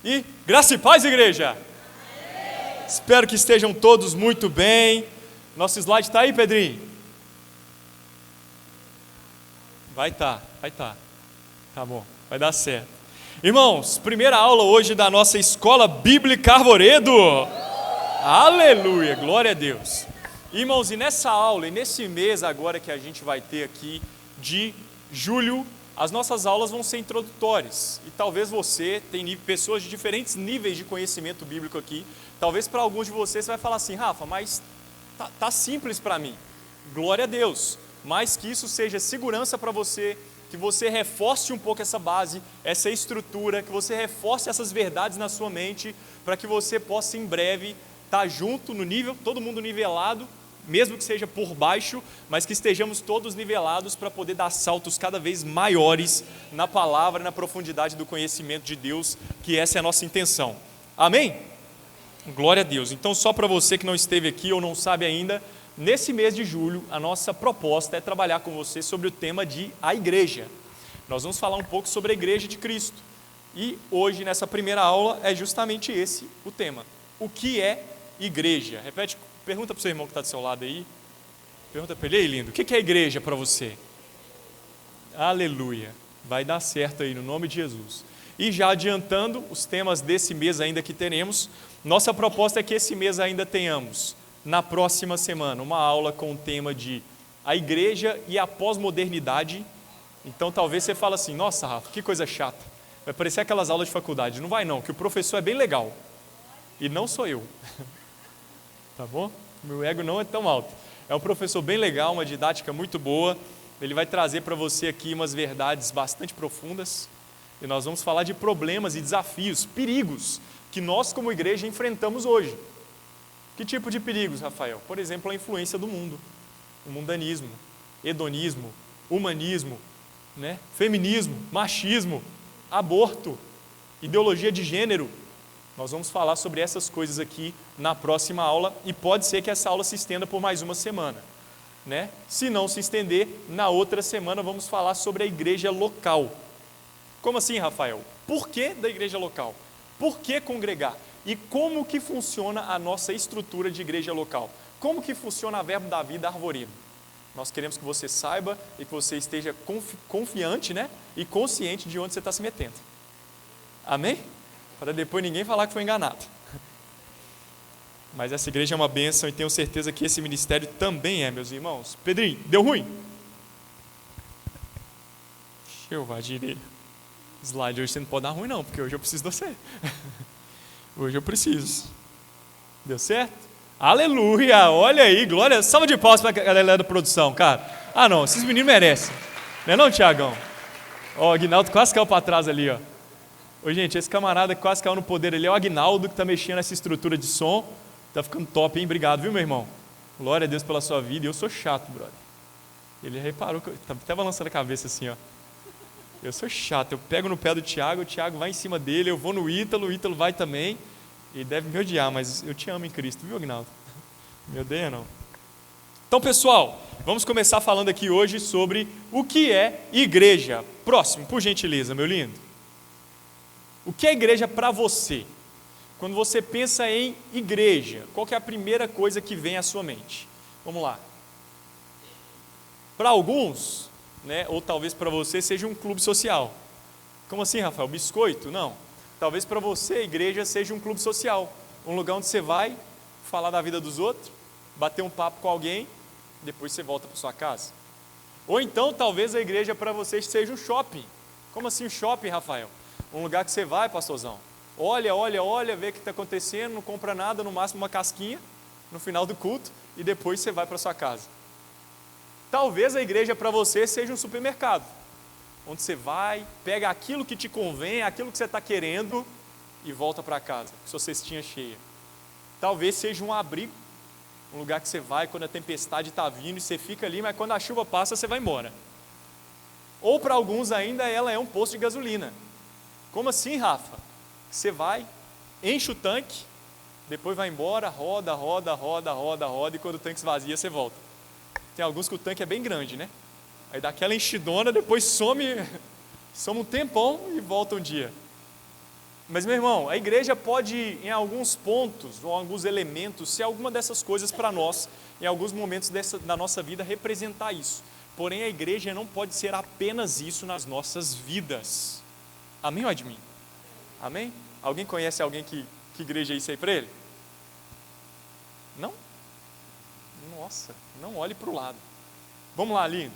E graça e paz, igreja! Amém. Espero que estejam todos muito bem. Nosso slide está aí, Pedrinho? Vai tá. Tá bom, vai dar certo. Irmãos, primeira aula hoje da nossa Escola Bíblica Arvoredo. Aleluia, glória a Deus. Irmãos, e nessa aula, e nesse mês agora que a gente vai ter aqui de julho, as nossas aulas vão ser introdutórias. E talvez você tenha pessoas de diferentes níveis de conhecimento bíblico aqui. Talvez para alguns de vocês você vai falar assim: Rafa, mas tá simples para mim. Glória a Deus. Mas que isso seja segurança para você, que você reforce um pouco essa base, essa estrutura, que você reforce essas verdades na sua mente, para que você possa em breve estar junto no nível, todo mundo nivelado, mesmo que seja por baixo, mas que estejamos todos nivelados para poder dar saltos cada vez maiores na palavra e na profundidade do conhecimento de Deus, que essa é a nossa intenção. Amém? Glória a Deus. Então, só para você que não esteve aqui ou não sabe ainda, nesse mês de julho, a nossa proposta é trabalhar com você sobre o tema de a igreja. Nós vamos falar um pouco sobre a igreja de Cristo. E hoje, nessa primeira aula, é justamente esse o tema. O que é igreja? Repete. Pergunta para o seu irmão que está do seu lado aí. Pergunta para ele: ei, lindo, o que é igreja para você? Aleluia. Vai dar certo aí, no nome de Jesus. E já adiantando os temas desse mês ainda que teremos, nossa proposta é que esse mês ainda tenhamos, na próxima semana, uma aula com o tema de a igreja e a pós-modernidade. Então talvez você fale assim: nossa, Rafa, que coisa chata. Vai parecer aquelas aulas de faculdade. Não vai não, que o professor é bem legal. E não sou eu. Tá bom? Meu ego não é tão alto. É um professor bem legal, uma didática muito boa. Ele vai trazer para você aqui umas verdades bastante profundas. E nós vamos falar de problemas e desafios, perigos, que nós como igreja enfrentamos hoje. Que tipo de perigos, Rafael? Por exemplo, a influência do mundo. O mundanismo, hedonismo, humanismo, feminismo, machismo, aborto, ideologia de gênero. Nós vamos falar sobre essas coisas aqui na próxima aula e pode ser que essa aula se estenda por mais uma semana. Se não se estender, na outra semana vamos falar sobre a igreja local. Como assim, Rafael? Por que da igreja local? Por que congregar? E como que funciona a nossa estrutura de igreja local? Como que funciona a Verbo da Vida Arvoredo? Nós queremos que você saiba e que você esteja confiante e consciente de onde você está se metendo. Amém? Para depois ninguém falar que foi enganado. Mas essa igreja é uma bênção e tenho certeza que esse ministério também é, meus irmãos. Pedrinho, deu ruim? Deixa eu vadir ele. Slide, hoje você não pode dar ruim não, porque hoje eu preciso de você. Hoje eu preciso. Deu certo? Aleluia, olha aí, glória. Salva de palmas para a galera da produção, cara. Ah não, esses meninos merecem. Não é não, Tiagão? Ó, o Aguinaldo quase caiu para trás ali, ó. Ô, gente, esse camarada que quase caiu no poder ali é o Aguinaldo, que está mexendo nessa estrutura de som. Está ficando top, hein? Obrigado, viu, meu irmão? Glória a Deus pela sua vida. E eu sou chato, brother. Ele reparou que eu estava até balançando a cabeça assim, ó. Eu sou chato. Eu pego no pé do Tiago, o Tiago vai em cima dele, eu vou no Ítalo, o Ítalo vai também. Ele deve me odiar, mas eu te amo em Cristo, viu, Aguinaldo? Me odeia, não. Então, pessoal, vamos começar falando aqui hoje sobre o que é igreja. Próximo, por gentileza, meu lindo. O que é igreja para você? Quando você pensa em igreja, qual que é a primeira coisa que vem à sua mente? Vamos lá. Para alguns, ou talvez para você, seja um clube social. Como assim, Rafael? Biscoito? Não. Talvez para você a igreja seja um clube social. Um lugar onde você vai falar da vida dos outros, bater um papo com alguém, depois você volta para sua casa. Ou então, talvez a igreja para você seja um shopping. Como assim um shopping, Rafael? Um lugar que você vai, pastorzão, olha, vê o que está acontecendo, não compra nada, no máximo uma casquinha, no final do culto, e depois você vai para sua casa. Talvez a igreja para você seja um supermercado, onde você vai, pega aquilo que te convém, aquilo que você está querendo, e volta para casa, com sua cestinha cheia. Talvez seja um abrigo, um lugar que você vai quando a tempestade está vindo, e você fica ali, mas quando a chuva passa, você vai embora. Ou para alguns ainda, ela é um posto de gasolina. Como assim, Rafa? Você vai, enche o tanque, depois vai embora, roda, e quando o tanque esvazia, você volta. Tem alguns que o tanque é bem grande, Aí dá aquela enchidona, depois some um tempão e volta um dia. Mas, meu irmão, a igreja pode, em alguns pontos, ou alguns elementos, ser alguma dessas coisas para nós, em alguns momentos da nossa vida, representar isso. Porém, a igreja não pode ser apenas isso nas nossas vidas. Amém ou admin? Amém? Alguém conhece alguém que igreja é isso aí para ele? Não? Nossa, não olhe para o lado. Vamos lá, lindo.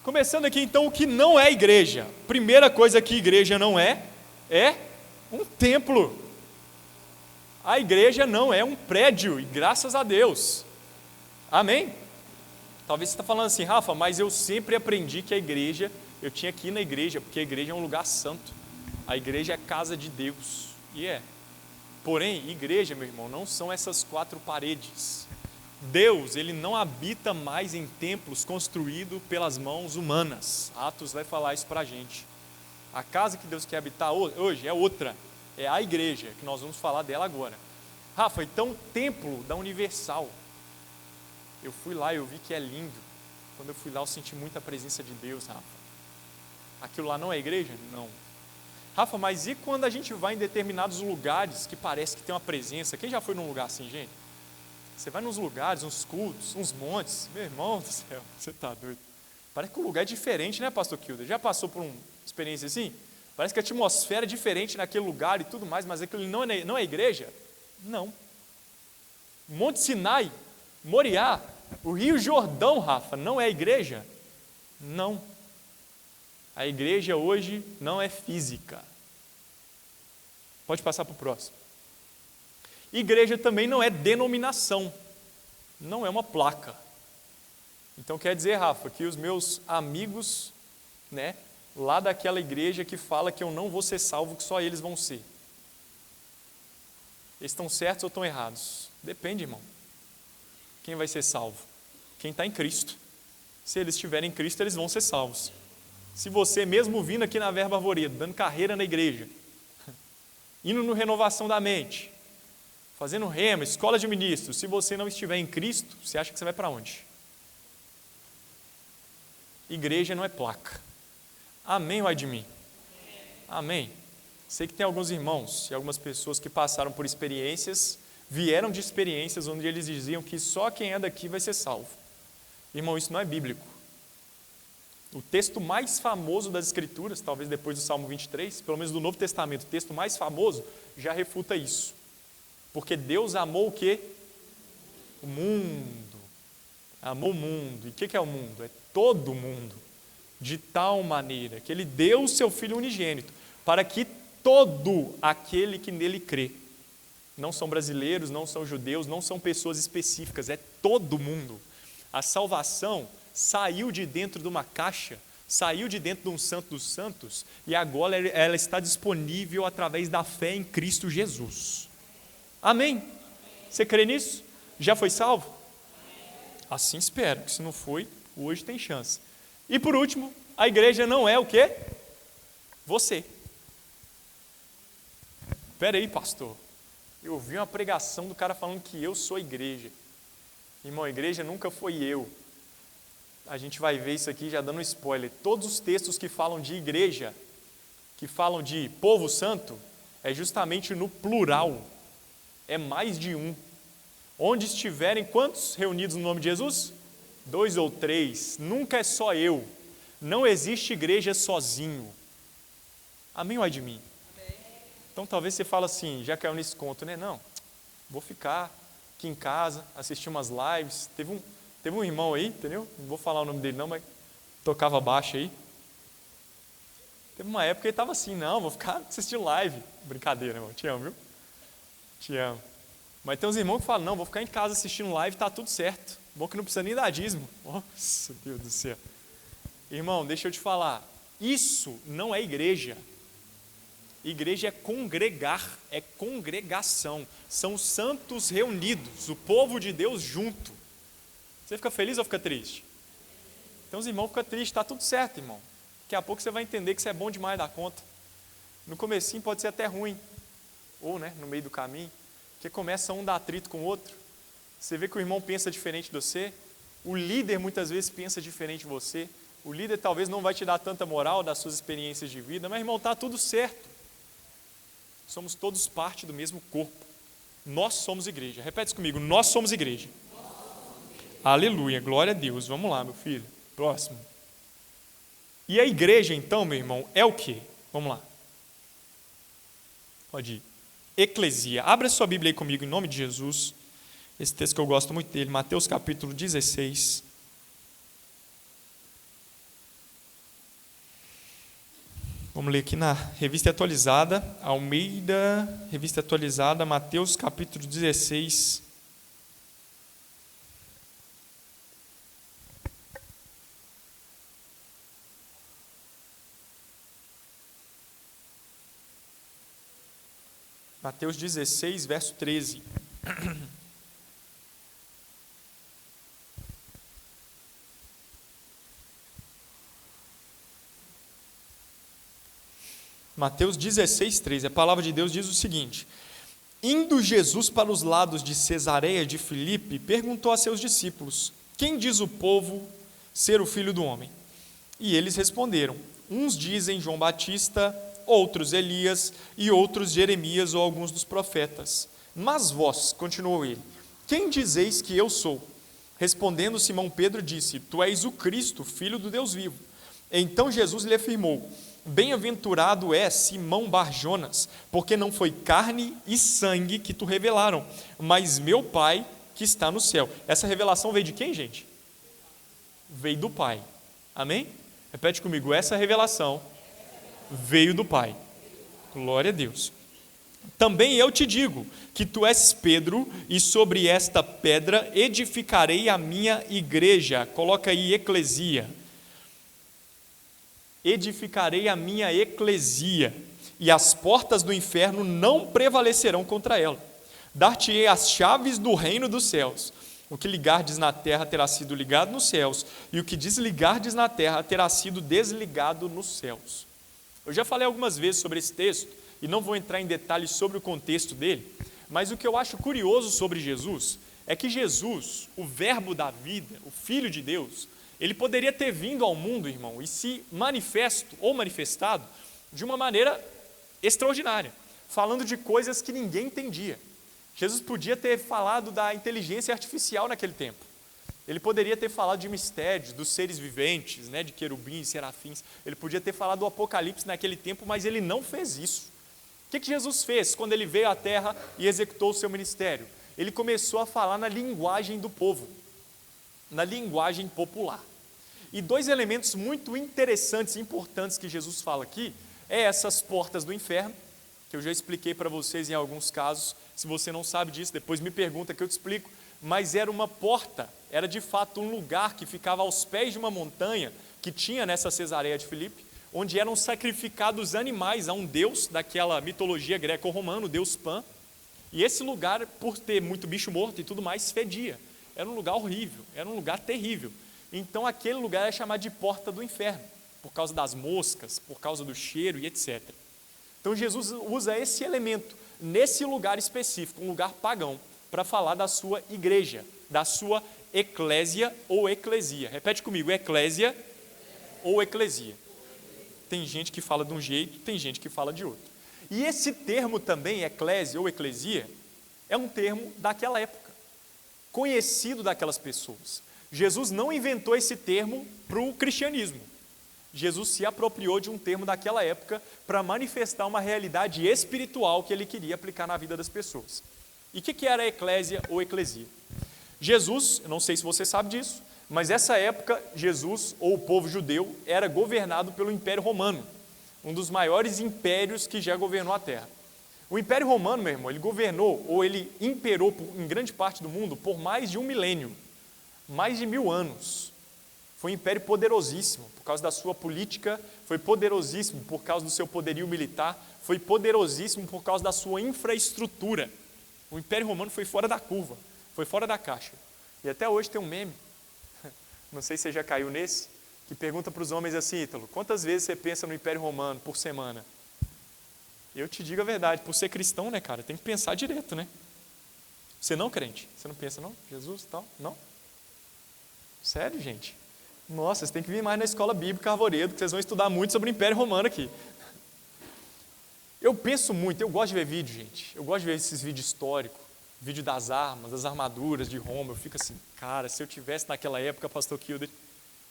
Começando aqui então, o que não é igreja. Primeira coisa que igreja não é um templo. A igreja não é um prédio, e graças a Deus. Amém? Talvez você está falando assim, Rafa, mas eu sempre aprendi que a igreja, eu tinha que ir na igreja, porque a igreja é um lugar santo. A igreja é casa de Deus. E é. Porém, igreja, meu irmão, não são essas quatro paredes. Deus, ele não habita mais em templos construídos pelas mãos humanas. Atos vai falar isso para a gente. A casa que Deus quer habitar hoje é outra, é a igreja, que nós vamos falar dela agora. Rafa, então o templo da Universal, eu fui lá e eu vi que é lindo. Quando eu fui lá eu senti muita presença de Deus, Rafa. Aquilo lá não é igreja? Não. Rafa, mas e quando a gente vai em determinados lugares que parece que tem uma presença? Quem já foi num lugar assim, gente? Você vai nos lugares, uns cultos, uns montes, meu irmão do céu, você está doido. Parece que o lugar é diferente, né, pastor Kilder? Já passou por uma experiência assim? Parece que a atmosfera é diferente naquele lugar e tudo mais, mas aquilo não é igreja? Não. Monte Sinai, Moriá, o Rio Jordão, Rafa, não é igreja? Não. A igreja hoje não é física. Pode passar para o próximo. Igreja também não é denominação, não é uma placa. Então quer dizer, Rafa, que os meus amigos, né, lá daquela igreja que fala que eu não vou ser salvo, que só eles vão ser. Eles estão certos ou estão errados? Depende, irmão. Quem vai ser salvo? Quem está em Cristo. Se eles estiverem em Cristo, eles vão ser salvos. Se você, mesmo vindo aqui na Verbo Arvoredo, dando carreira na igreja, indo no Renovação da Mente, fazendo rema, escola de ministros, se você não estiver em Cristo, você acha que você vai para onde? Igreja não é placa. Amém ou ai de mim? Amém. Sei que tem alguns irmãos e algumas pessoas que passaram por experiências, vieram de experiências onde eles diziam que só quem é daqui vai ser salvo. Irmão, isso não é bíblico. O texto mais famoso das Escrituras, talvez depois do Salmo 23, pelo menos do Novo Testamento, o texto mais famoso, já refuta isso. Porque Deus amou o quê? O mundo. Amou o mundo. E o que é o mundo? É todo mundo. De tal maneira que Ele deu o Seu Filho unigênito, para que todo aquele que nele crê, não são brasileiros, não são judeus, não são pessoas específicas, é todo mundo. A salvação saiu de dentro de uma caixa, saiu de dentro de um santo dos santos, e agora ela está disponível através da fé em Cristo Jesus. Amém? Você crê nisso? Já foi salvo? Assim espero, que se não foi, hoje tem chance. E por último, a igreja não é o quê? Você. Espera aí, pastor. Eu ouvi uma pregação do cara falando que eu sou igreja. Irmão, a igreja nunca foi eu. A gente vai ver isso aqui já dando um spoiler. Todos os textos que falam de igreja, que falam de povo santo, é justamente no plural. É mais de um. Onde estiverem quantos reunidos no nome de Jesus? 2 ou 3. Nunca é só eu. Não existe igreja sozinho. Amém ou ai de mim? Amém. Então talvez você fale assim, já caiu nesse conto, né? Não, vou ficar aqui em casa, assistir umas lives. Teve um irmão aí, entendeu? Não vou falar o nome dele não, mas tocava baixo aí. Teve uma época que ele estava assim, não, vou ficar assistindo live. Brincadeira, irmão, te amo, viu? Te amo. Mas tem uns irmãos que falam, não, vou ficar em casa assistindo live, tá tudo certo. Bom que não precisa nem dar dízimo. Nossa, Deus do céu. Irmão, deixa eu te falar, isso não é igreja. Igreja é congregar, é congregação. São santos reunidos, o povo de Deus junto. Você fica feliz ou fica triste? Então os irmãos ficam tristes, está tudo certo, irmão. Daqui a pouco você vai entender que você é bom demais da conta. No comecinho pode ser até ruim, ou né, no meio do caminho, porque começa um dar atrito com o outro. Você vê que o irmão pensa diferente de você, o líder muitas vezes pensa diferente de você, o líder talvez não vai te dar tanta moral das suas experiências de vida, mas irmão, está tudo certo. somos todos parte do mesmo corpo. Nós somos igreja. Repete isso comigo, nós somos igreja. Aleluia, glória a Deus. Vamos lá, meu filho. Próximo. E a igreja, então, meu irmão, é o quê? Vamos lá. Pode ir. Eclesia. Abra sua Bíblia aí comigo, em nome de Jesus. Esse texto que eu gosto muito dele, Mateus capítulo 16. Vamos ler aqui na Revista Atualizada, Almeida, Revista Atualizada, Mateus capítulo 16. Mateus 16, verso 13. Mateus 16, 13. A palavra de Deus diz o seguinte: indo Jesus para os lados de Cesareia de Filipe, perguntou a seus discípulos: quem diz o povo ser o Filho do Homem? E eles responderam: uns dizem João Batista, outros Elias, e outros Jeremias ou alguns dos profetas. Mas vós, continuou ele, quem dizeis que eu sou? Respondendo Simão Pedro disse: tu és o Cristo, Filho do Deus vivo. Então Jesus lhe afirmou: bem-aventurado é Simão Bar-Jonas, porque não foi carne e sangue que tu revelaram, mas meu Pai que está no céu. Essa revelação veio de quem, gente? Veio do Pai. Amém? Repete comigo, essa revelação veio do Pai. Glória a Deus. Também eu te digo que tu és Pedro, e sobre esta pedra edificarei a minha igreja. Coloca aí eclesia. Edificarei a minha eclesia, e as portas do inferno não prevalecerão contra ela. Dar-te-ei as chaves do reino dos céus. O que ligardes na terra terá sido ligado nos céus, e o que desligardes na terra terá sido desligado nos céus. Eu já falei algumas vezes sobre esse texto, e não vou entrar em detalhes sobre o contexto dele, mas o que eu acho curioso sobre Jesus é que Jesus, o verbo da vida, o Filho de Deus, ele poderia ter vindo ao mundo, irmão, e se manifestado de uma maneira extraordinária, falando de coisas que ninguém entendia. Jesus podia ter falado da inteligência artificial naquele tempo. Ele poderia ter falado de mistérios, dos seres viventes, né, de querubins, serafins. Ele podia ter falado do Apocalipse naquele tempo, mas ele não fez isso. O que Jesus fez quando ele veio à terra e executou o seu ministério? Ele começou a falar na linguagem do povo, na linguagem popular. E dois elementos muito interessantes e importantes que Jesus fala aqui é essas portas do inferno, que eu já expliquei para vocês em alguns casos. Se você não sabe disso, depois me pergunta que eu te explico. Mas era uma porta, era de fato um lugar que ficava aos pés de uma montanha que tinha nessa Cesareia de Filipe, onde eram sacrificados animais a um deus daquela mitologia greco-romana, o deus Pan. E esse lugar, por ter muito bicho morto e tudo mais, fedia. Era um lugar horrível, era um lugar terrível. Então aquele lugar é chamado de porta do inferno, por causa das moscas, por causa do cheiro e etc. Então Jesus usa esse elemento nesse lugar específico, um lugar pagão, para falar da sua igreja, da sua eclésia ou eclesia. Repete comigo, eclésia ou eclesia. Tem gente que fala de um jeito, tem gente que fala de outro. E esse termo também, eclésia ou eclesia, é um termo daquela época, conhecido daquelas pessoas. Jesus não inventou esse termo para o cristianismo. Jesus se apropriou de um termo daquela época para manifestar uma realidade espiritual que ele queria aplicar na vida das pessoas. E o que era a eclésia ou eclesia? Jesus, eu não sei se você sabe disso, mas essa época Jesus, ou o povo judeu, era governado pelo Império Romano, um dos maiores impérios que já governou a Terra. O Império Romano, meu irmão, ele governou, ou ele imperou em grande parte do mundo por mais de 1 milênio, mais de 1000 anos. Foi um império poderosíssimo, por causa da sua política, foi poderosíssimo por causa do seu poderio militar, foi poderosíssimo por causa da sua infraestrutura. O Império Romano foi fora da curva, foi fora da caixa. E até hoje tem um meme, não sei se você já caiu nesse, que pergunta para os homens assim: Ítalo, quantas vezes você pensa no Império Romano por semana? Eu te digo a verdade, por ser cristão, né, cara, tem que pensar direto, né? Você não, crente? Você não pensa, não? Jesus e tal? Não? Sério, gente? Nossa, vocês têm que vir mais na escola bíblica Arvoredo, que vocês vão estudar muito sobre o Império Romano aqui. Eu penso muito, eu gosto de ver vídeo, gente. Eu gosto de ver esses vídeos históricos, vídeo das armas, das armaduras de Roma. Eu fico assim, cara, se eu tivesse naquela época, pastor Kilder,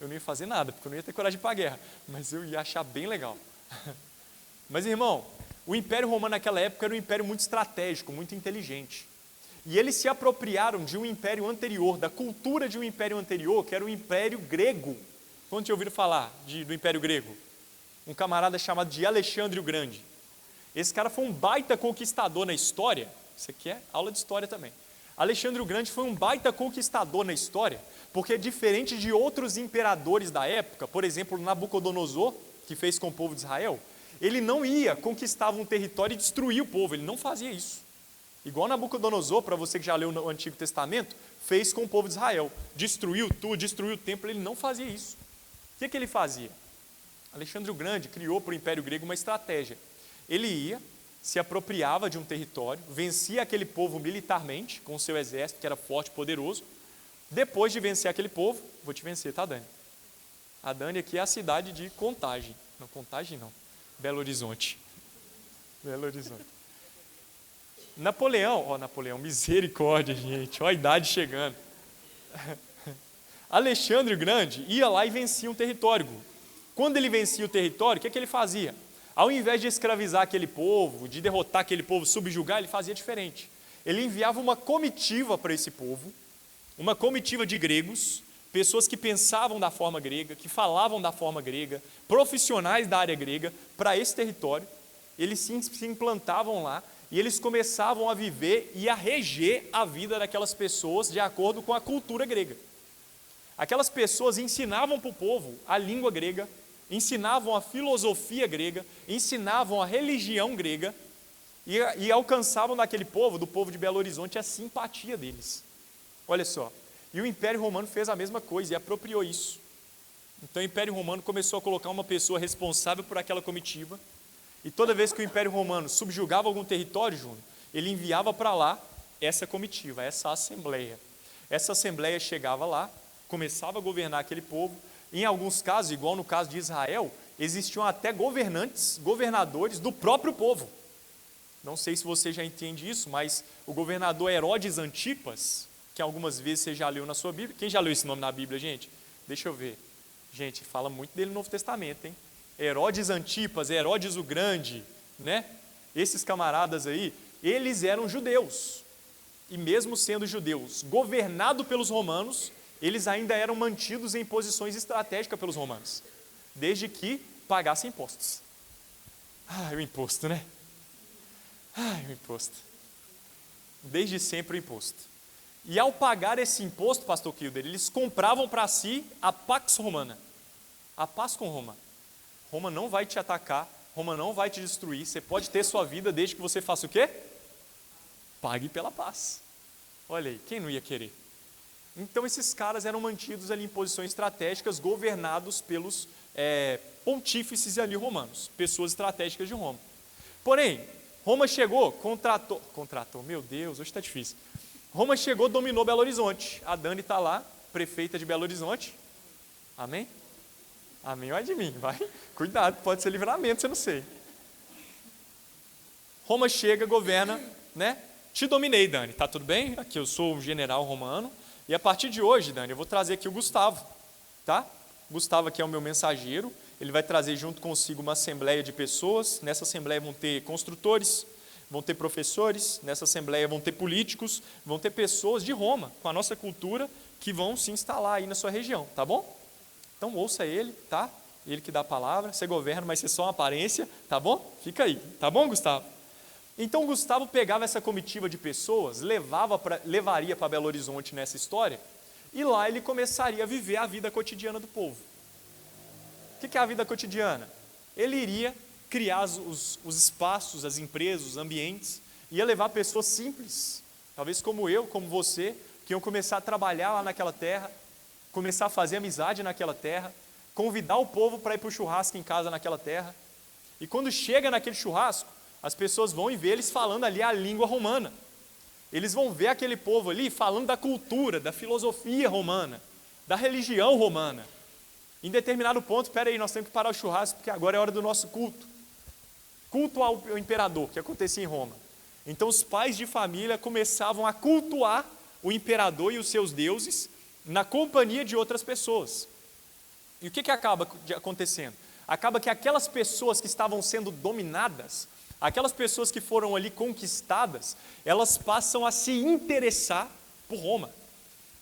eu não ia fazer nada, porque eu não ia ter coragem de ir para a guerra, mas eu ia achar bem legal. Mas, irmão, o Império Romano naquela época era um império muito estratégico, muito inteligente. E eles se apropriaram de um império anterior, da cultura de um império anterior, que era o Império Grego. Quando tinha ouvido falar do Império Grego? Um camarada chamado de Alexandre o Grande. Esse cara foi um baita conquistador na história. Isso aqui é aula de história também. Alexandre o Grande foi um baita conquistador na história, porque diferente de outros imperadores da época, por exemplo, Nabucodonosor, que fez com o povo de Israel, ele não ia, conquistava um território e destruía o povo, ele não fazia isso. Igual Nabucodonosor, para você que já leu no Antigo Testamento, fez com o povo de Israel. Destruiu tudo, destruiu o templo, ele não fazia isso. O que ele fazia? Alexandre o Grande criou para o Império Grego uma estratégia. Ele ia, se apropriava de um território, vencia aquele povo militarmente, com o seu exército, que era forte e poderoso. Depois de vencer aquele povo, vou te vencer, tá, Dani? A Dani aqui é a cidade de Contagem. Não, Contagem não. Belo Horizonte. Belo Horizonte. Napoleão, misericórdia, gente, olha a idade chegando. Alexandre o Grande ia lá e vencia um território. Quando ele vencia o território, o que ele fazia? Ao invés de escravizar aquele povo, de derrotar aquele povo, subjugar, ele fazia diferente. Ele enviava uma comitiva para esse povo, uma comitiva de gregos, pessoas que pensavam da forma grega, que falavam da forma grega, profissionais da área grega, para esse território. Eles se implantavam lá e eles começavam a viver e a reger a vida daquelas pessoas de acordo com a cultura grega. Aquelas pessoas ensinavam para o povo a língua grega, ensinavam a filosofia grega, ensinavam a religião grega e alcançavam naquele povo, do povo de Belo Horizonte, a simpatia deles. Olha só, e o Império Romano fez a mesma coisa e apropriou isso. Então o Império Romano começou a colocar uma pessoa responsável por aquela comitiva, e toda vez que o Império Romano subjugava algum território, Júnior, ele enviava para lá essa comitiva, essa assembleia. Essa assembleia chegava lá, começava a governar aquele povo. Em alguns casos, igual no caso de Israel, existiam até governadores do próprio povo. Não sei se você já entende isso, mas o governador Herodes Antipas, que algumas vezes você já leu na sua Bíblia. Quem já leu esse nome na Bíblia, gente? Deixa eu ver. Gente, fala muito dele no Novo Testamento, hein? Herodes Antipas, Herodes o Grande, né? Esses camaradas aí, eles eram judeus. E mesmo sendo judeus, governados pelos romanos, eles ainda eram mantidos em posições estratégicas pelos romanos, desde que pagassem impostos. O imposto, né? O imposto. Desde sempre o imposto. E ao pagar esse imposto, pastor Kilder, eles compravam para si a Pax Romana, a paz com Roma. Roma não vai te atacar, Roma não vai te destruir, você pode ter sua vida desde que você faça o quê? Pague pela paz. Olha aí, quem não ia querer? Então esses caras eram mantidos ali em posições estratégicas, governados pelos pontífices ali romanos, pessoas estratégicas de Roma. Porém, Roma chegou, contratou, meu Deus, hoje está difícil. Roma chegou, dominou Belo Horizonte. A Dani está lá, prefeita de Belo Horizonte. Amém? Amém, olha de mim, vai. Cuidado, pode ser livramento, você não sei. Roma chega, governa, né? Te dominei, Dani, tá tudo bem? Aqui eu sou um general romano. E a partir de hoje, Dani, eu vou trazer aqui o Gustavo, tá? Gustavo aqui é o meu mensageiro. Ele vai trazer junto consigo uma assembleia de pessoas. Nessa assembleia vão ter construtores, vão ter professores. Nessa assembleia vão ter políticos, vão ter pessoas de Roma, com a nossa cultura, que vão se instalar aí na sua região, tá bom? Então ouça ele, tá? Ele que dá a palavra, você governa, mas você é só uma aparência, tá bom? Fica aí, tá bom, Gustavo? Então Gustavo pegava essa comitiva de pessoas, levaria para Belo Horizonte nessa história, e lá ele começaria a viver a vida cotidiana do povo. O que é a vida cotidiana? Ele iria criar os espaços, as empresas, os ambientes, ia levar pessoas simples, talvez como eu, como você, que iam começar a trabalhar lá naquela terra, começar a fazer amizade naquela terra, convidar o povo para ir para o churrasco em casa naquela terra. E quando chega naquele churrasco, as pessoas vão ver eles falando ali a língua romana. Eles vão ver aquele povo ali falando da cultura, da filosofia romana, da religião romana. Em determinado ponto, espera aí, nós temos que parar o churrasco, porque agora é hora do nosso culto. culto ao imperador, que acontecia em Roma. Então os pais de família começavam a cultuar o imperador e os seus deuses na companhia de outras pessoas. E o que acaba acontecendo? Acaba que aquelas pessoas que estavam sendo dominadas, aquelas pessoas que foram ali conquistadas, elas passam a se interessar por Roma.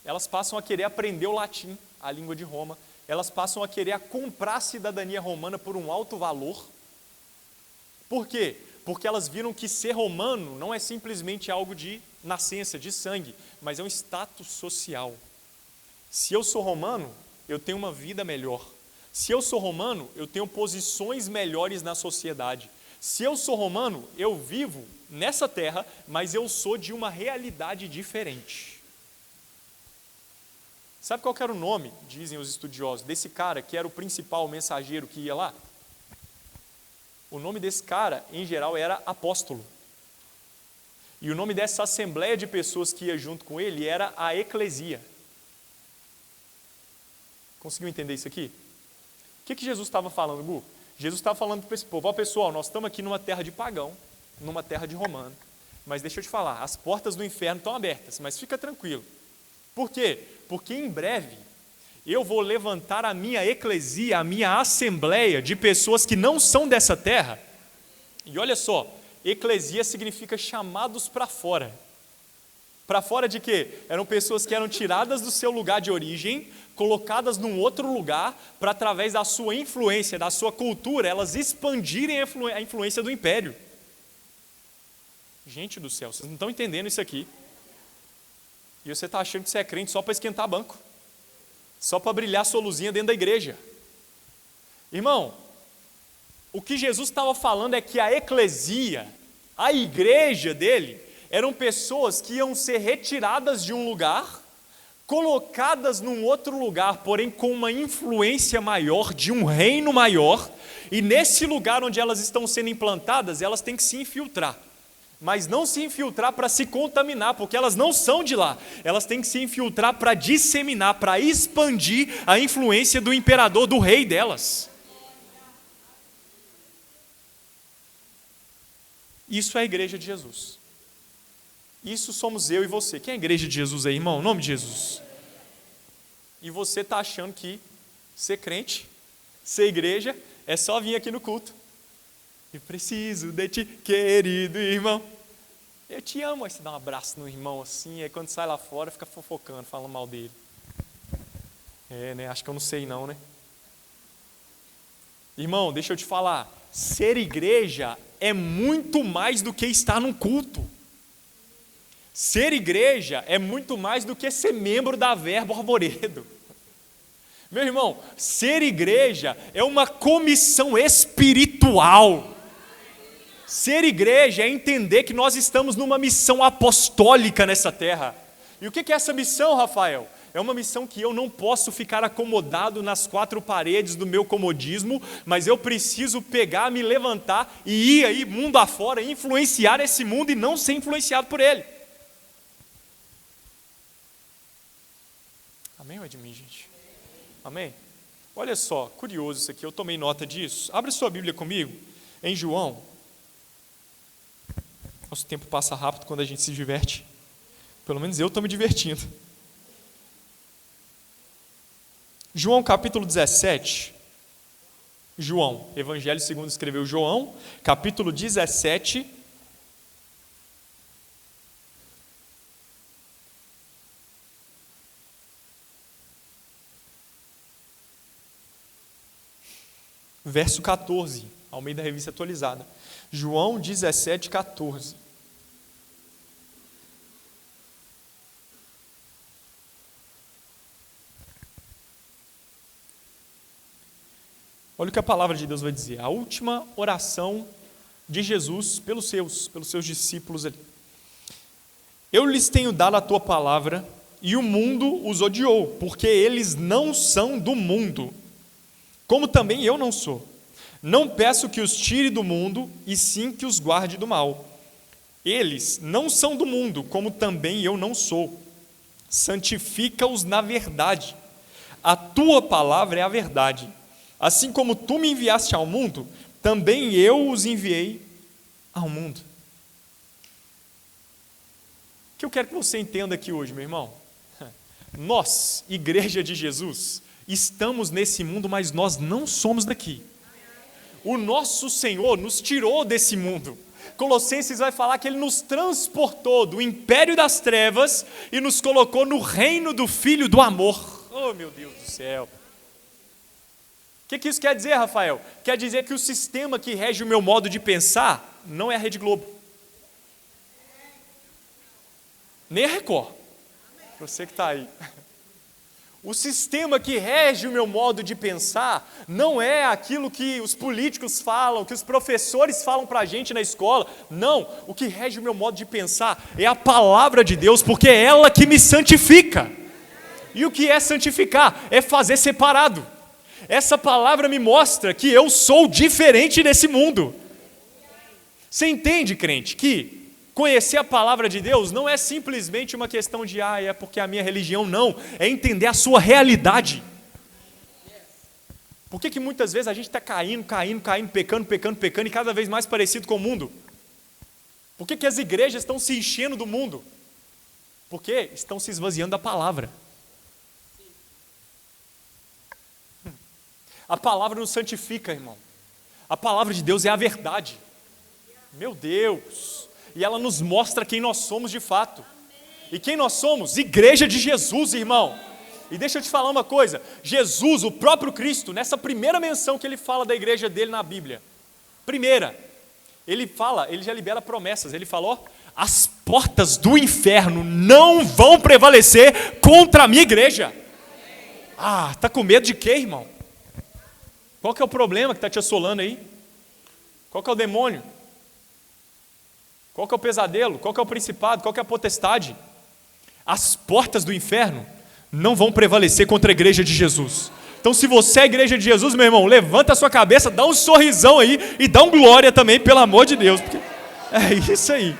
Elas passam a querer aprender o latim, a língua de Roma. Elas passam a querer comprar a cidadania romana por um alto valor. Por quê? Porque elas viram que ser romano não é simplesmente algo de nascença, de sangue, mas é um status social. Se eu sou romano, eu tenho uma vida melhor. Se eu sou romano, eu tenho posições melhores na sociedade. Se eu sou romano, eu vivo nessa terra, mas eu sou de uma realidade diferente. Sabe qual que era o nome, dizem os estudiosos, desse cara que era o principal mensageiro que ia lá? O nome desse cara, em geral, era apóstolo. E o nome dessa assembleia de pessoas que ia junto com ele era a eclesia. Conseguiu entender isso aqui? O que Jesus estava falando, Gu? Jesus estava falando para esse povo: ó, pessoal, nós estamos aqui numa terra de pagão, numa terra de romano, mas deixa eu te falar, as portas do inferno estão abertas, mas fica tranquilo. Por quê? Porque em breve eu vou levantar a minha eclesia, a minha assembleia de pessoas que não são dessa terra. E olha só, eclesia significa chamados para fora. Para fora de quê? Eram pessoas que eram tiradas do seu lugar de origem, colocadas num outro lugar, para através da sua influência, da sua cultura, elas expandirem a influência do império. Gente do céu, vocês não estão entendendo isso aqui. E você está achando que você é crente só para esquentar banco, só para brilhar sua luzinha dentro da igreja. Irmão, o que Jesus estava falando é que a eclesia, a igreja dele, eram pessoas que iam ser retiradas de um lugar, colocadas num outro lugar, porém com uma influência maior, de um reino maior, e nesse lugar onde elas estão sendo implantadas, elas têm que se infiltrar. Mas não se infiltrar para se contaminar, porque elas não são de lá. Elas têm que se infiltrar para disseminar, para expandir a influência do imperador, do rei delas. Isso é a igreja de Jesus. Isso somos eu e você. Quem é a igreja de Jesus aí, irmão? Em nome de Jesus. E você está achando que ser crente, ser igreja, é só vir aqui no culto. Eu preciso de ti, querido irmão. Eu te amo. Aí você dá um abraço no irmão assim, aí quando sai lá fora, fica fofocando, falando mal dele. Né? Acho que eu não sei não, né? Irmão, deixa eu te falar. Ser igreja é muito mais do que estar num culto. Ser igreja é muito mais do que ser membro da Verbo Arvoredo. Meu irmão, ser igreja é uma comissão espiritual. Ser igreja é entender que nós estamos numa missão apostólica nessa terra. E o que é essa missão, Rafael? É uma missão que eu não posso ficar acomodado nas quatro paredes do meu comodismo, mas eu preciso pegar, me levantar e ir aí mundo afora, influenciar esse mundo e não ser influenciado por ele. Amém ou é de mim, gente? Amém? Olha só, curioso isso aqui, eu tomei nota disso. Abre sua Bíblia comigo, em João. Nosso tempo passa rápido quando a gente se diverte. Pelo menos eu estou me divertindo. João capítulo 17. João, Evangelho segundo escreveu João, capítulo 17. Verso 14, ao meio da revista atualizada. João 17, 14. Olha o que a palavra de Deus vai dizer. A última oração de Jesus pelos seus discípulos ali. Eu lhes tenho dado a tua palavra e o mundo os odiou, porque eles não são do mundo, como também eu não sou. Não peço que os tire do mundo, e sim que os guarde do mal. Eles não são do mundo, como também eu não sou. Santifica-os na verdade. A tua palavra é a verdade. Assim como tu me enviaste ao mundo, também eu os enviei ao mundo. O que eu quero que você entenda aqui hoje, meu irmão? Nós, Igreja de Jesus, estamos nesse mundo, mas nós não somos daqui. O nosso Senhor nos tirou desse mundo. Colossenses vai falar que Ele nos transportou do império das trevas e nos colocou no reino do Filho do amor. Oh, meu Deus do céu! O que isso quer dizer, Rafael? Quer dizer que o sistema que rege o meu modo de pensar não é a Rede Globo. Nem a Record. Você que está aí. O sistema que rege o meu modo de pensar não é aquilo que os políticos falam, que os professores falam para a gente na escola. Não, o que rege o meu modo de pensar é a palavra de Deus, porque é ela que me santifica. E o que é santificar? É fazer separado. Essa palavra me mostra que eu sou diferente desse mundo. Você entende, crente, que conhecer a palavra de Deus não é simplesmente uma questão de, é porque a minha religião, não. É entender a sua realidade. Por que muitas vezes a gente está caindo, pecando e cada vez mais parecido com o mundo? Por que as igrejas estão se enchendo do mundo? Porque estão se esvaziando da palavra. A palavra nos santifica, irmão. A palavra de Deus é a verdade. Meu Deus! E ela nos mostra quem nós somos de fato. E quem nós somos? Igreja de Jesus, irmão. E deixa eu te falar uma coisa. Jesus, o próprio Cristo, nessa primeira menção que ele fala da igreja dele na Bíblia, primeira, ele já libera promessas. Ele falou: as portas do inferno não vão prevalecer contra a minha igreja. Tá com medo de quê, irmão? Qual que é o problema que está te assolando aí? Qual que é o demônio? Qual que é o pesadelo? Qual que é o principado? Qual que é a potestade? As portas do inferno não vão prevalecer contra a igreja de Jesus. Então, se você é a igreja de Jesus, meu irmão, levanta a sua cabeça, dá um sorrisão aí e dá um glória também, pelo amor de Deus. Porque é isso aí.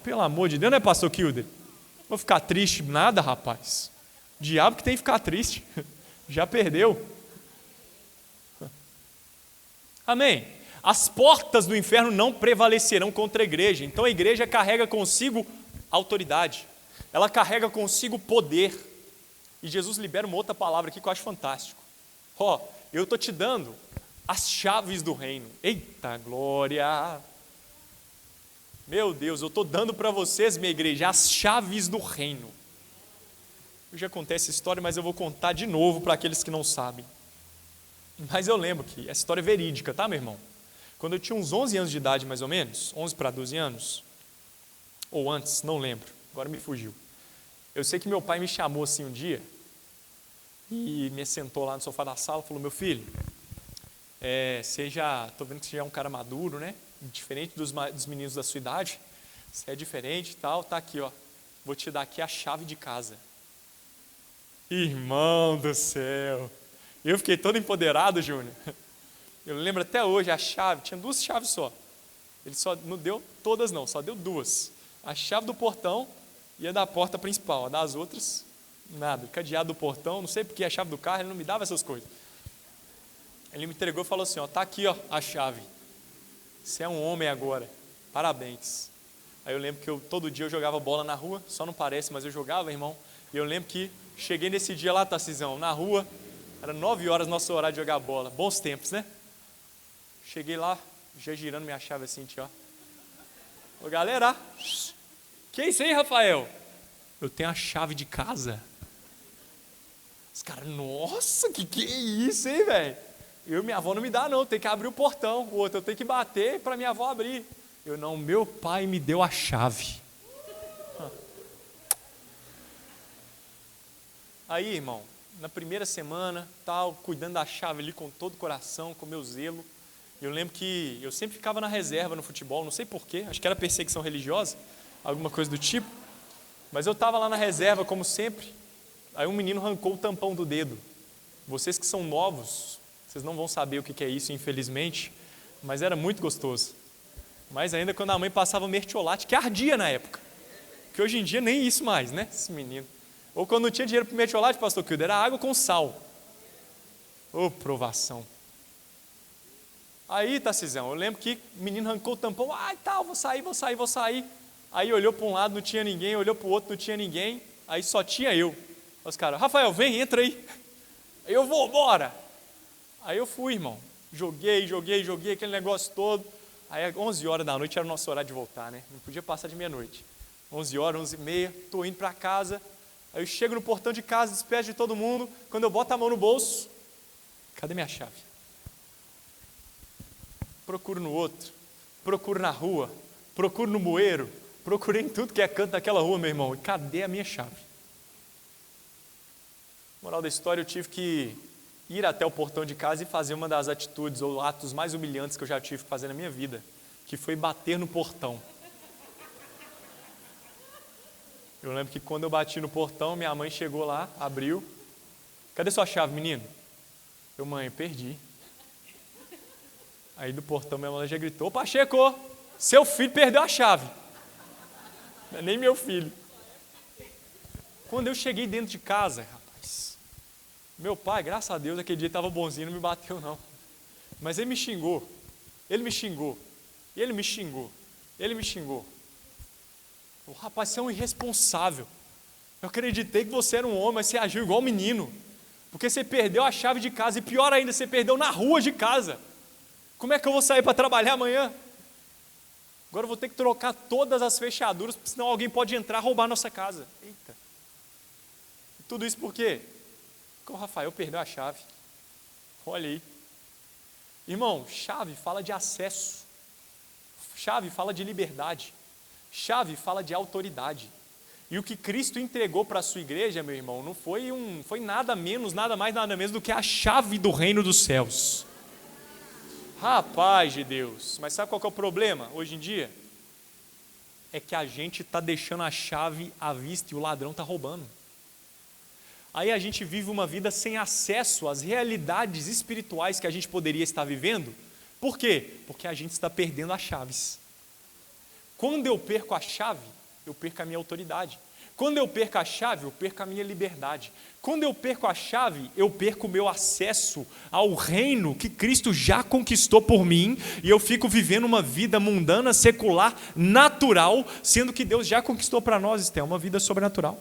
Pelo amor de Deus, não é, pastor Kilder? Vou ficar triste nada, rapaz. O diabo que tem que ficar triste. Já perdeu. Amém. As portas do inferno não prevalecerão contra a igreja. Então a igreja carrega consigo autoridade. Ela carrega consigo poder. E Jesus libera uma outra palavra aqui que eu acho fantástico. Eu estou te dando as chaves do reino. Eita glória! Meu Deus, eu estou dando para vocês, minha igreja, as chaves do reino. Eu já contei essa história, mas eu vou contar de novo para aqueles que não sabem. Mas eu lembro que essa história é verídica, tá, meu irmão? Quando eu tinha uns 11 anos de idade, mais ou menos, 11 para 12 anos, ou antes, não lembro, agora me fugiu. Eu sei que meu pai me chamou assim um dia, e me sentou lá no sofá da sala e falou: meu filho, estou vendo que você já é um cara maduro, né? Diferente dos meninos da sua idade, você é diferente e tal, tá aqui, vou te dar aqui a chave de casa. Irmão do céu! Eu fiquei todo empoderado, Júnior. Eu lembro até hoje, a chave, tinha 2 chaves só. Ele só não deu todas não, só deu 2. A chave do portão e a da porta principal. A das outras, nada. O cadeado do portão, não sei porque a chave do carro, ele não me dava essas coisas. Ele me entregou e falou assim: tá aqui a chave. Você é um homem agora, parabéns. Aí eu lembro que todo dia eu jogava bola na rua, só não parece, mas eu jogava, irmão. E eu lembro que cheguei nesse dia lá, Tarcisão, na rua, era 9 horas nosso horário de jogar bola. Bons tempos, né? Cheguei lá, já girando minha chave assim, Ô galera, que é isso aí, Rafael? Eu tenho a chave de casa. Os caras, nossa, que é isso, hein, velho? Minha avó não me dá não, tem que abrir o portão. O outro, eu tenho que bater para minha avó abrir. Eu não, meu pai me deu a chave. Aí, irmão, na primeira semana, cuidando da chave ali com todo o coração, com meu zelo. Eu lembro que eu sempre ficava na reserva no futebol, não sei porquê, acho que era perseguição religiosa, alguma coisa do tipo. Mas eu estava lá na reserva, como sempre. Aí um menino arrancou o tampão do dedo. Vocês que são novos, vocês não vão saber o que é isso, infelizmente, mas era muito gostoso. Mais ainda quando a mãe passava mertiolate, que ardia na época. Que hoje em dia nem isso mais, né, esse menino. Ou quando não tinha dinheiro para mertiolate, pastor Kilder, era água com sal. Ô, provação. Aí, Tarcisão, eu lembro que o menino arrancou o tampão, vou sair. Aí olhou para um lado, não tinha ninguém, olhou para o outro, não tinha ninguém, aí só tinha eu. Os caras, Rafael, vem, entra aí. Aí eu vou, bora. Aí eu fui, irmão, joguei aquele negócio todo. Aí 11 horas da noite era o nosso horário de voltar, né? Não podia passar de meia-noite. 11 horas, 11h30, estou indo para casa. Aí eu chego no portão de casa, despeço de todo mundo. Quando eu boto a mão no bolso, cadê minha chave? Procuro no outro, procuro na rua, procuro no bueiro, procurei em tudo que é canto daquela rua, meu irmão. E cadê a minha chave? Moral da história, eu tive que ir até o portão de casa e fazer uma das atitudes ou atos mais humilhantes que eu já tive que fazer na minha vida, que foi bater no portão. Eu lembro que quando eu bati no portão, minha mãe chegou lá, abriu. Cadê sua chave, menino? Eu, mãe, perdi. Aí do portão minha mãe já gritou, Pacheco, seu filho perdeu a chave. Não é nem meu filho. Quando eu cheguei dentro de casa, rapaz, meu pai, graças a Deus, aquele dia estava bonzinho, não me bateu não. Mas ele me xingou. Oh, rapaz, você é um irresponsável. Eu acreditei que você era um homem, mas você agiu igual um menino. Porque você perdeu a chave de casa e pior ainda, você perdeu na rua de casa. Como é que eu vou sair para trabalhar amanhã? Agora eu vou ter que trocar todas as fechaduras, porque senão alguém pode entrar e roubar a nossa casa. Eita. E tudo isso por quê? Porque o Rafael perdeu a chave. Olha aí. Irmão, chave fala de acesso. Chave fala de liberdade. Chave fala de autoridade. E o que Cristo entregou para a sua igreja, meu irmão, não foi nada menos, nada mais, nada menos do que a chave do reino dos céus. Rapaz de Deus, mas sabe qual que é o problema hoje em dia? É que a gente está deixando a chave à vista e o ladrão está roubando. Aí a gente vive uma vida sem acesso às realidades espirituais que a gente poderia estar vivendo. Por quê? Porque a gente está perdendo as chaves. Quando eu perco a chave, eu perco a minha autoridade. Quando eu perco a chave, eu perco a minha liberdade. Quando eu perco a chave, eu perco o meu acesso ao reino que Cristo já conquistou por mim, e eu fico vivendo uma vida mundana, secular, natural, sendo que Deus já conquistou para nós, isto é uma vida sobrenatural.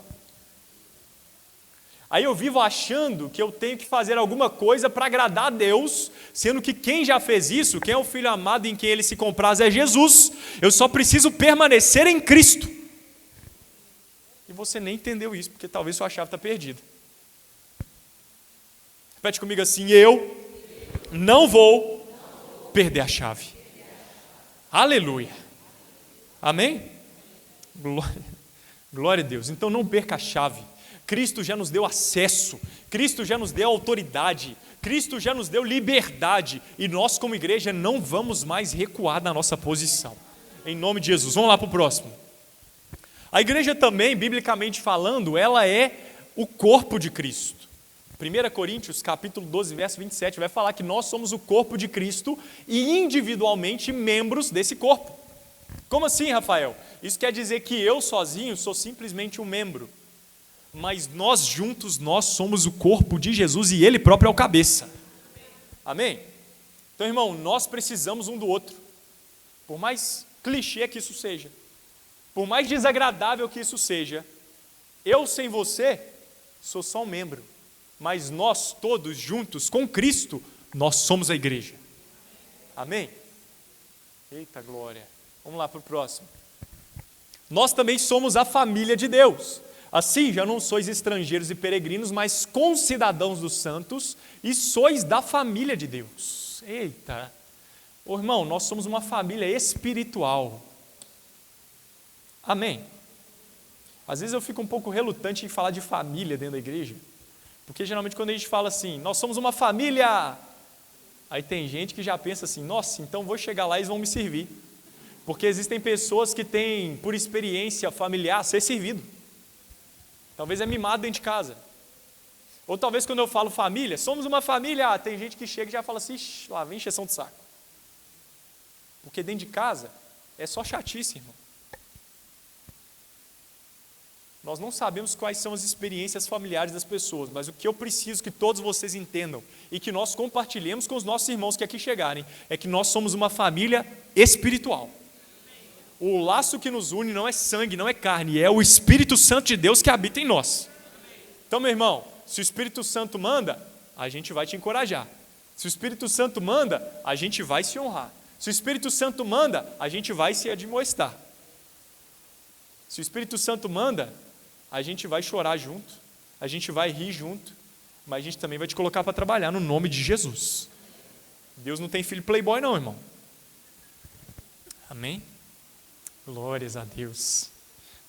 Aí eu vivo achando que eu tenho que fazer alguma coisa para agradar a Deus, sendo que quem já fez isso, quem é o Filho amado em quem Ele se compraz é Jesus. Eu só preciso permanecer em Cristo. E você nem entendeu isso, porque talvez sua chave está perdida. Repete comigo assim, eu não vou perder a chave. Aleluia. Amém? Glória a Deus. Então não perca a chave. Cristo já nos deu acesso, Cristo já nos deu autoridade, Cristo já nos deu liberdade, e nós como igreja não vamos mais recuar na nossa posição, em nome de Jesus. Vamos lá para o próximo. A igreja também, biblicamente falando, ela é o corpo de Cristo. 1 Coríntios capítulo 12, verso 27, vai falar que nós somos o corpo de Cristo e individualmente membros desse corpo. Como assim, Rafael? Isso quer dizer que eu sozinho sou simplesmente um membro. Mas nós juntos, nós somos o corpo de Jesus e Ele próprio é o cabeça. Amém? Então, irmão, nós precisamos um do outro. Por mais clichê que isso seja, por mais desagradável que isso seja, eu sem você sou só um membro. Mas nós todos juntos, com Cristo, nós somos a igreja. Amém? Eita glória. Vamos lá para o próximo. Nós também somos a família de Deus. Assim, já não sois estrangeiros e peregrinos, mas concidadãos dos santos e sois da família de Deus. Eita! Ô, irmão, nós somos uma família espiritual. Amém? Às vezes eu fico um pouco relutante em falar de família dentro da igreja, porque geralmente quando a gente fala assim, nós somos uma família, aí tem gente que já pensa assim, nossa, então vou chegar lá e eles vão me servir. Porque existem pessoas que têm, por experiência familiar, ser servido. Talvez é mimado dentro de casa. Ou talvez quando eu falo família, somos uma família, tem gente que chega e já fala assim, lá vem encheção de saco. Porque dentro de casa é só chatice, irmão. Nós não sabemos quais são as experiências familiares das pessoas, mas o que eu preciso que todos vocês entendam e que nós compartilhemos com os nossos irmãos que aqui chegarem, é que nós somos uma família espiritual. O laço que nos une não é sangue, não é carne, é o Espírito Santo de Deus que habita em nós. Então, meu irmão, se o Espírito Santo manda, a gente vai te encorajar. Se o Espírito Santo manda, a gente vai se honrar. Se o Espírito Santo manda, a gente vai se admoestar. Se o Espírito Santo manda, a gente vai chorar junto, a gente vai rir junto, mas a gente também vai te colocar para trabalhar no nome de Jesus. Deus não tem filho playboy não, irmão. Amém? Glórias a Deus.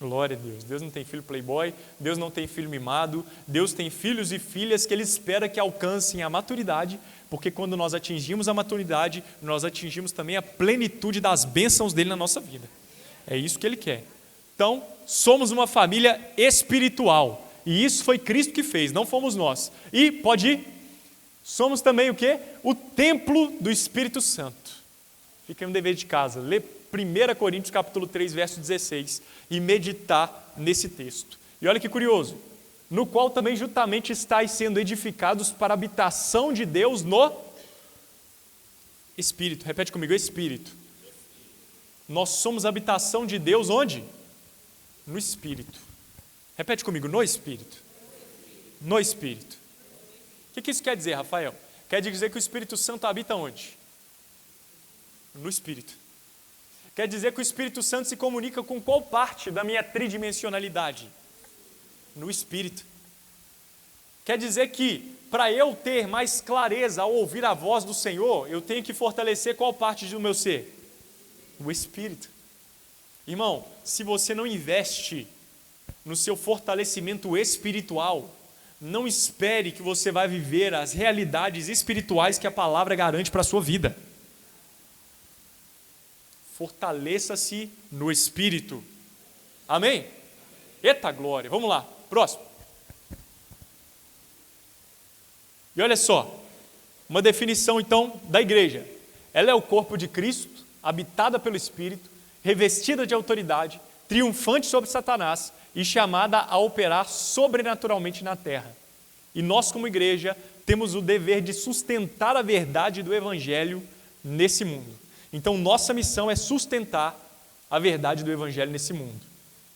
Glória a Deus. Deus não tem filho playboy, Deus não tem filho mimado, Deus tem filhos e filhas que Ele espera que alcancem a maturidade, porque quando nós atingimos a maturidade, nós atingimos também a plenitude das bênçãos dEle na nossa vida. É isso que Ele quer. Então, somos uma família espiritual, e isso foi Cristo que fez, não fomos nós. E, pode ir, somos também o quê? O templo do Espírito Santo. Fica no dever de casa, lê 1 Coríntios capítulo 3, verso 16, e meditar nesse texto. E olha que curioso, no qual também juntamente estáis sendo edificados para a habitação de Deus no Espírito. Repete comigo, Espírito. Nós somos a habitação de Deus onde? No Espírito. Repete comigo, no Espírito. No Espírito. O que isso quer dizer, Rafael? Quer dizer que o Espírito Santo habita onde? No Espírito. Quer dizer que o Espírito Santo se comunica com qual parte da minha tridimensionalidade? No Espírito. Quer dizer que, para eu ter mais clareza ao ouvir a voz do Senhor, eu tenho que fortalecer qual parte do meu ser? O Espírito. Irmão, se você não investe no seu fortalecimento espiritual, não espere que você vai viver as realidades espirituais que a palavra garante para a sua vida. Fortaleça-se no Espírito. Amém? Eita glória, vamos lá, próximo. E olha só, uma definição então da igreja. Ela é o corpo de Cristo, habitada pelo Espírito, revestida de autoridade, triunfante sobre Satanás e chamada a operar sobrenaturalmente na terra. E nós, como igreja, temos o dever de sustentar a verdade do Evangelho nesse mundo. Então, nossa missão é sustentar a verdade do Evangelho nesse mundo.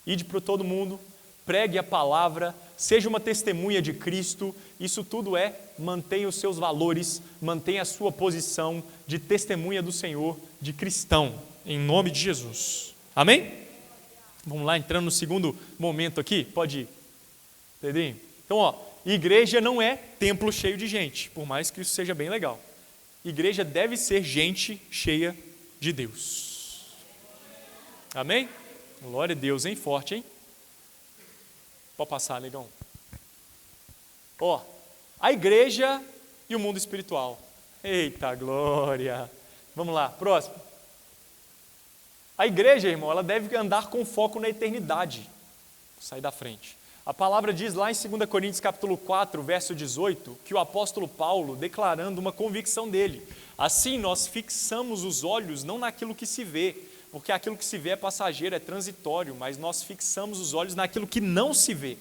Ide para todo mundo, pregue a palavra, seja uma testemunha de Cristo, isso tudo mantenha os seus valores, mantenha a sua posição de testemunha do Senhor, de cristão, em nome de Jesus. Amém? Vamos lá, entrando no segundo momento aqui, pode ir. Pedrinho? Então, igreja não é templo cheio de gente, por mais que isso seja bem legal. Igreja deve ser gente cheia de Deus. Amém? Glória a Deus, hein? Forte, hein? Pode passar, negão. A igreja e o mundo espiritual. Eita glória! Vamos lá, próximo. A igreja, irmão, ela deve andar com foco na eternidade. Vou sair da frente. A palavra diz lá em 2 Coríntios capítulo 4, verso 18, que o apóstolo Paulo, declarando uma convicção dele, assim nós fixamos os olhos não naquilo que se vê, porque aquilo que se vê é passageiro, é transitório, mas nós fixamos os olhos naquilo que não se vê,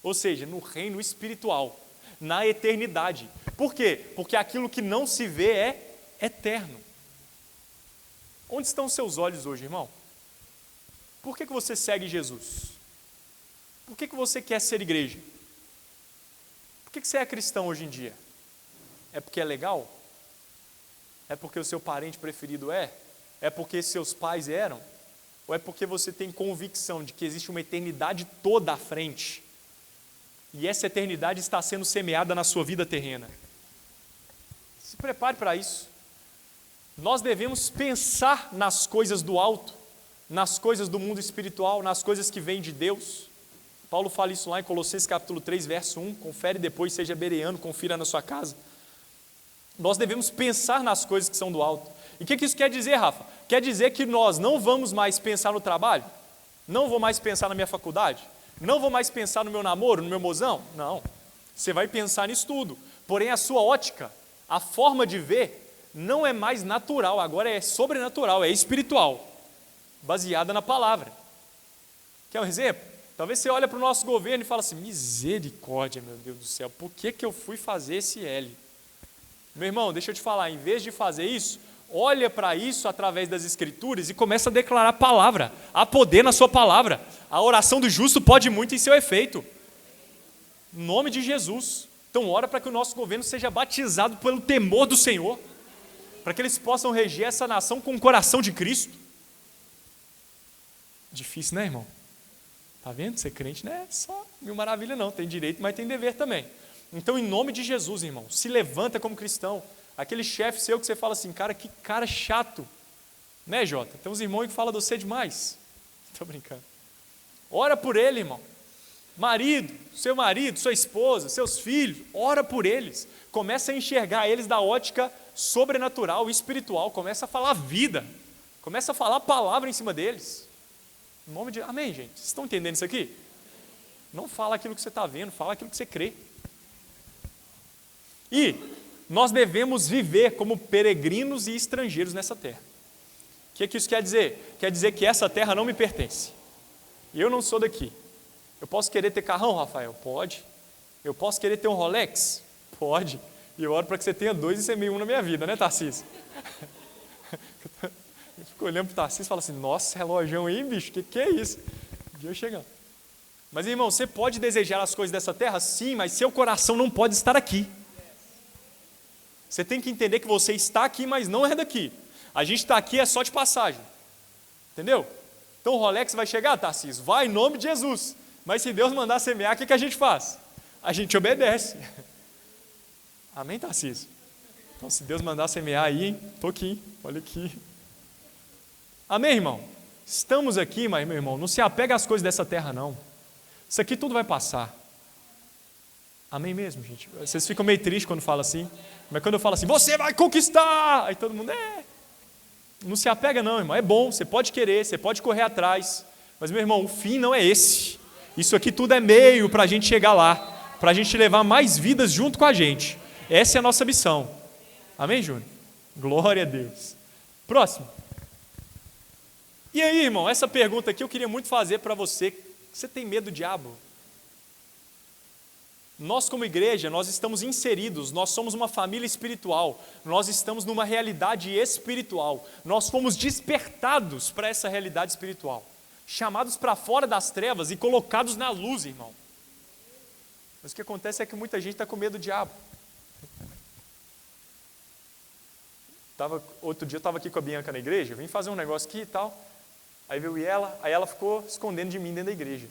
ou seja, no reino espiritual, na eternidade. Por quê? Porque aquilo que não se vê é eterno. Onde estão os seus olhos hoje, irmão? Por que você segue Jesus? Por que você quer ser igreja? Por que você é cristão hoje em dia? É porque é legal? É porque o seu parente preferido é? É porque seus pais eram? Ou é porque você tem convicção de que existe uma eternidade toda à frente? E essa eternidade está sendo semeada na sua vida terrena. Se prepare para isso. Nós devemos pensar nas coisas do alto, nas coisas do mundo espiritual, nas coisas que vêm de Deus. Paulo fala isso lá em Colossenses capítulo 3, verso 1, confere depois, seja bereano, confira na sua casa. Nós devemos pensar nas coisas que são do alto. E o que isso quer dizer, Rafa? Quer dizer que nós não vamos mais pensar no trabalho? Não vou mais pensar na minha faculdade? Não vou mais pensar no meu namoro, no meu mozão? Não. Você vai pensar nisso tudo. Porém, a sua ótica, a forma de ver, não é mais natural, agora é sobrenatural, é espiritual, baseada na palavra. Quer um exemplo? Talvez você olhe para o nosso governo e fala assim, misericórdia, meu Deus do céu, por que eu fui fazer esse L? Meu irmão, deixa eu te falar, em vez de fazer isso, olha para isso através das Escrituras e começa a declarar a palavra. Há poder na sua palavra. A oração do justo pode muito em seu efeito. Em nome de Jesus. Então ora para que o nosso governo seja batizado pelo temor do Senhor, para que eles possam reger essa nação com o coração de Cristo. Difícil, né, irmão? Tá vendo? Ser crente não é só mil maravilha não, tem direito, mas tem dever também. Então, em nome de Jesus, irmão, se levanta como cristão. Aquele chefe seu que você fala assim, cara, que cara chato. Né, Jota? Tem uns irmãos que falam de você demais. Estou brincando. Ora por ele, irmão. Marido, sua esposa, seus filhos, ora por eles. Começa a enxergar eles da ótica sobrenatural, espiritual. Começa a falar vida. Começa a falar a palavra em cima deles. Em nome de... Amém, gente? Vocês estão entendendo isso aqui? Não fala aquilo que você está vendo, fala aquilo que você crê. E nós devemos viver como peregrinos e estrangeiros nessa terra. O que isso quer dizer? Quer dizer que essa terra não me pertence. Eu não sou daqui. Eu posso querer ter carrão, Rafael? Pode. Eu posso querer ter um Rolex? Pode. E eu oro para que você tenha 2 e ser meio um na minha vida, né, Tarcísio? Eu fico olhando para o Tarcísio e falo assim, nossa, relógio aí, bicho, que é isso? Um dia eu chegando. Mas, irmão, você pode desejar as coisas dessa terra? Sim, mas seu coração não pode estar aqui. Você tem que entender que você está aqui, mas não é daqui. A gente está aqui é só de passagem. Entendeu? Então o Rolex vai chegar, Tarcísio? Vai em nome de Jesus. Mas se Deus mandar semear, o que a gente faz? A gente obedece. Amém, Tarcísio? Então se Deus mandar semear aí, estou aqui, olha aqui. Amém, irmão? Estamos aqui, mas, meu irmão, não se apega às coisas dessa terra, não. Isso aqui tudo vai passar. Amém mesmo, gente? Vocês ficam meio tristes quando falam assim. Mas quando eu falo assim, você vai conquistar! Aí todo mundo, não se apega não, irmão. É bom, você pode querer, você pode correr atrás. Mas, meu irmão, o fim não é esse. Isso aqui tudo é meio para a gente chegar lá. Para a gente levar mais vidas junto com a gente. Essa é a nossa missão. Amém, Júnior? Glória a Deus. Próximo. E aí, irmão, essa pergunta aqui eu queria muito fazer para você. Você tem medo do diabo? Nós como igreja, nós estamos inseridos, nós somos uma família espiritual, nós estamos numa realidade espiritual, nós fomos despertados para essa realidade espiritual, chamados para fora das trevas e colocados na luz, irmão. Mas o que acontece é que muita gente está com medo do diabo. Outro dia eu estava aqui com a Bianca na igreja, vim fazer um negócio aqui e tal, aí veio ela, aí ela ficou escondendo de mim dentro da igreja.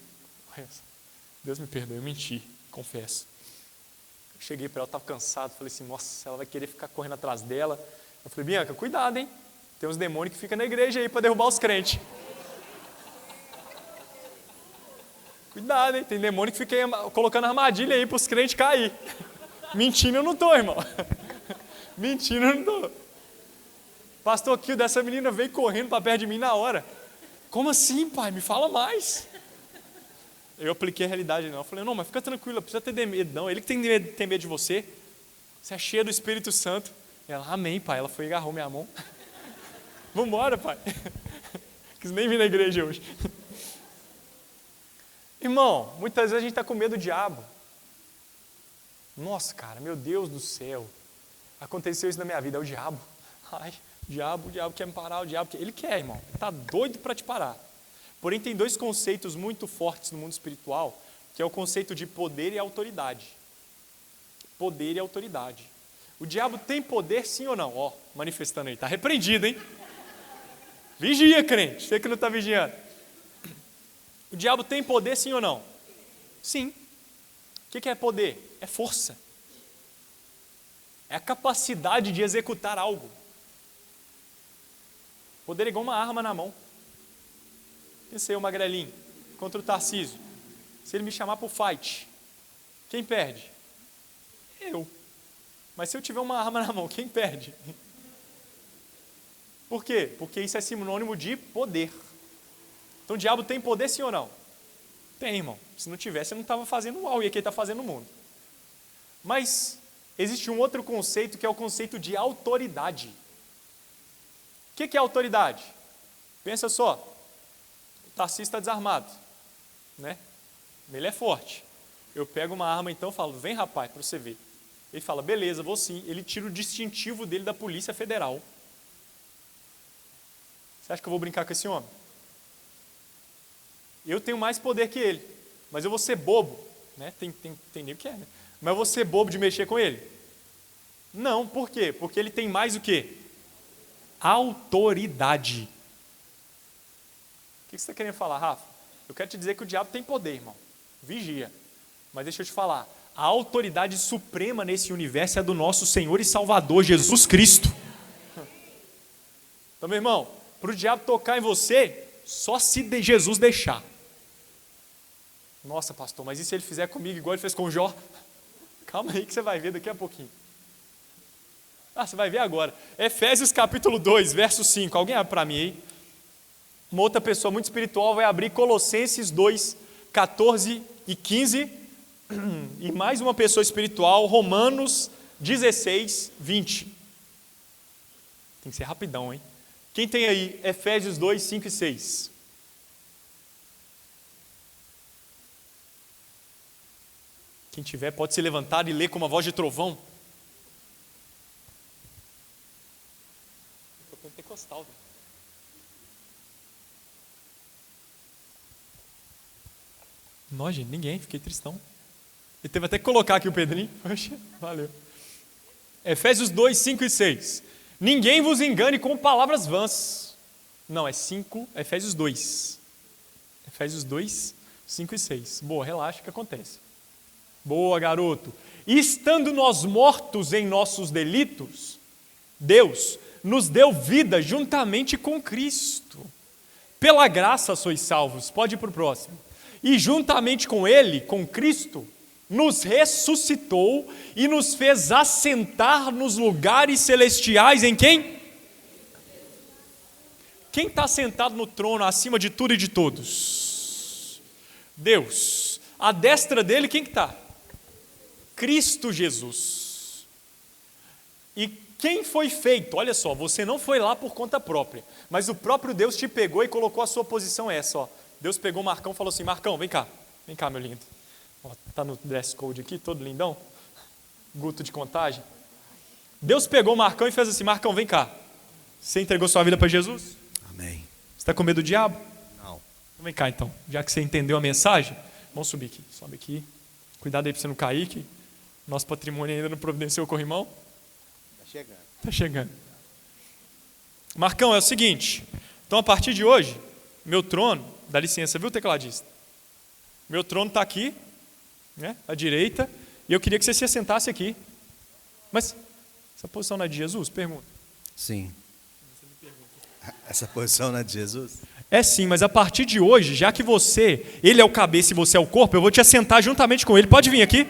Deus me perdoe, eu menti. Confesso. Eu cheguei para ela, estava cansado, falei assim, nossa, ela vai querer ficar correndo atrás dela. Eu falei, Bianca, cuidado, hein? Tem uns demônios que ficam na igreja aí para derrubar os crentes. Cuidado, hein? Tem demônio que fica colocando armadilha aí para os crentes cair. Mentindo eu não estou, irmão. Mentindo eu não estou. Pastor, aqui dessa menina veio correndo para perto de mim na hora. Como assim, pai? Me fala mais. Eu apliquei a realidade não. Eu falei, não, mas fica tranquilo, não precisa ter medo não. Ele que tem medo de você. Você é cheio do Espírito Santo. E ela, amém, pai. Ela foi e agarrou minha mão. Vamos embora, pai. Quis nem vir na igreja hoje. Irmão, muitas vezes a gente está com medo do diabo. Nossa, cara, meu Deus do céu. Aconteceu isso na minha vida, é o diabo. Ai, o diabo quer me parar, o diabo quer. Ele quer, irmão. Ele está doido para te parar. Porém, tem 2 conceitos muito fortes no mundo espiritual, que é o conceito de poder e autoridade. Poder e autoridade. O diabo tem poder, sim ou não? Ó, manifestando aí, está repreendido, hein? Vigia, crente, você que não está vigiando. O diabo tem poder, sim ou não? Sim. O que é poder? É força. É a capacidade de executar algo. Poder é igual uma arma na mão. Pensei o Magrelinho contra o Tarcísio. Se ele me chamar para o fight, quem perde? Eu. Mas se eu tiver uma arma na mão, quem perde? Por quê? Porque isso é sinônimo de poder. Então o diabo tem poder, sim ou não? Tem, irmão. Se não tivesse, eu não estava fazendo o e aqui ele está fazendo no mundo. Mas existe um outro conceito que é o conceito de autoridade. O que é autoridade? Pensa só. O Tarcísio está desarmado, né? Ele é forte. Eu pego uma arma então e falo, vem rapaz, para você ver. Ele fala, beleza, vou sim. Ele tira o distintivo dele da Polícia Federal. Você acha que eu vou brincar com esse homem? Eu tenho mais poder que ele, mas eu vou ser bobo, né? Tem nem o que é, né? Mas eu vou ser bobo de mexer com ele? Não, por quê? Porque ele tem mais o quê? Autoridade. O que você está querendo falar, Rafa? Eu quero te dizer que o diabo tem poder, irmão. Vigia. Mas deixa eu te falar, a autoridade suprema nesse universo é do nosso Senhor e Salvador, Jesus Cristo. Então, meu irmão, para o diabo tocar em você, só se Jesus deixar. Nossa, pastor, mas e se ele fizer comigo igual ele fez com o Jó? Calma aí que você vai ver daqui a pouquinho. Você vai ver agora. Efésios capítulo 2, verso 5. Alguém abre para mim aí? Uma outra pessoa muito espiritual vai abrir Colossenses 2, 14 e 15. E mais uma pessoa espiritual, Romanos 16, 20. Tem que ser rapidão, hein? Quem tem aí Efésios 2, 5 e 6? Quem tiver pode se levantar e ler com uma voz de trovão. Estou pentecostal. Não, gente, ninguém, fiquei tristão. Ele teve até que colocar aqui o Pedrinho. Poxa, valeu. Efésios 2, 5 e 6. Ninguém vos engane com palavras vãs. Não, é 5, Efésios 2. Efésios 2, 5 e 6. Boa, relaxa que acontece. Boa, garoto. E estando nós mortos em nossos delitos, Deus nos deu vida juntamente com Cristo. Pela graça sois salvos. Pode ir para o próximo. E juntamente com Ele, com Cristo, nos ressuscitou e nos fez assentar nos lugares celestiais em quem? Quem está sentado no trono acima de tudo e de todos? Deus. À destra dele, quem que está? Cristo Jesus. E quem foi feito? Olha só, você não foi lá por conta própria, mas o próprio Deus te pegou e colocou a sua posição essa, ó. Deus pegou o Marcão e falou assim, Marcão, vem cá, meu lindo. Está no dress code aqui, todo lindão. Guto de Contagem. Deus pegou o Marcão e fez assim, Marcão, vem cá. Você entregou sua vida para Jesus? Amém. Você está com medo do diabo? Não. Vem cá então, já que você entendeu a mensagem, vamos subir aqui, sobe aqui. Cuidado aí para você não cair, que nosso patrimônio ainda não providenciou o corrimão. Está chegando. Está chegando. Marcão, é o seguinte, então a partir de hoje, meu trono, dá licença, viu, tecladista? Meu trono está aqui, né, à direita, e eu queria que você se assentasse aqui. Mas essa posição não é de Jesus? Pergunta. Sim. Essa posição não é de Jesus? É sim, mas a partir de hoje, já que ele é o cabeça e você é o corpo, eu vou te assentar juntamente com ele. Pode vir aqui?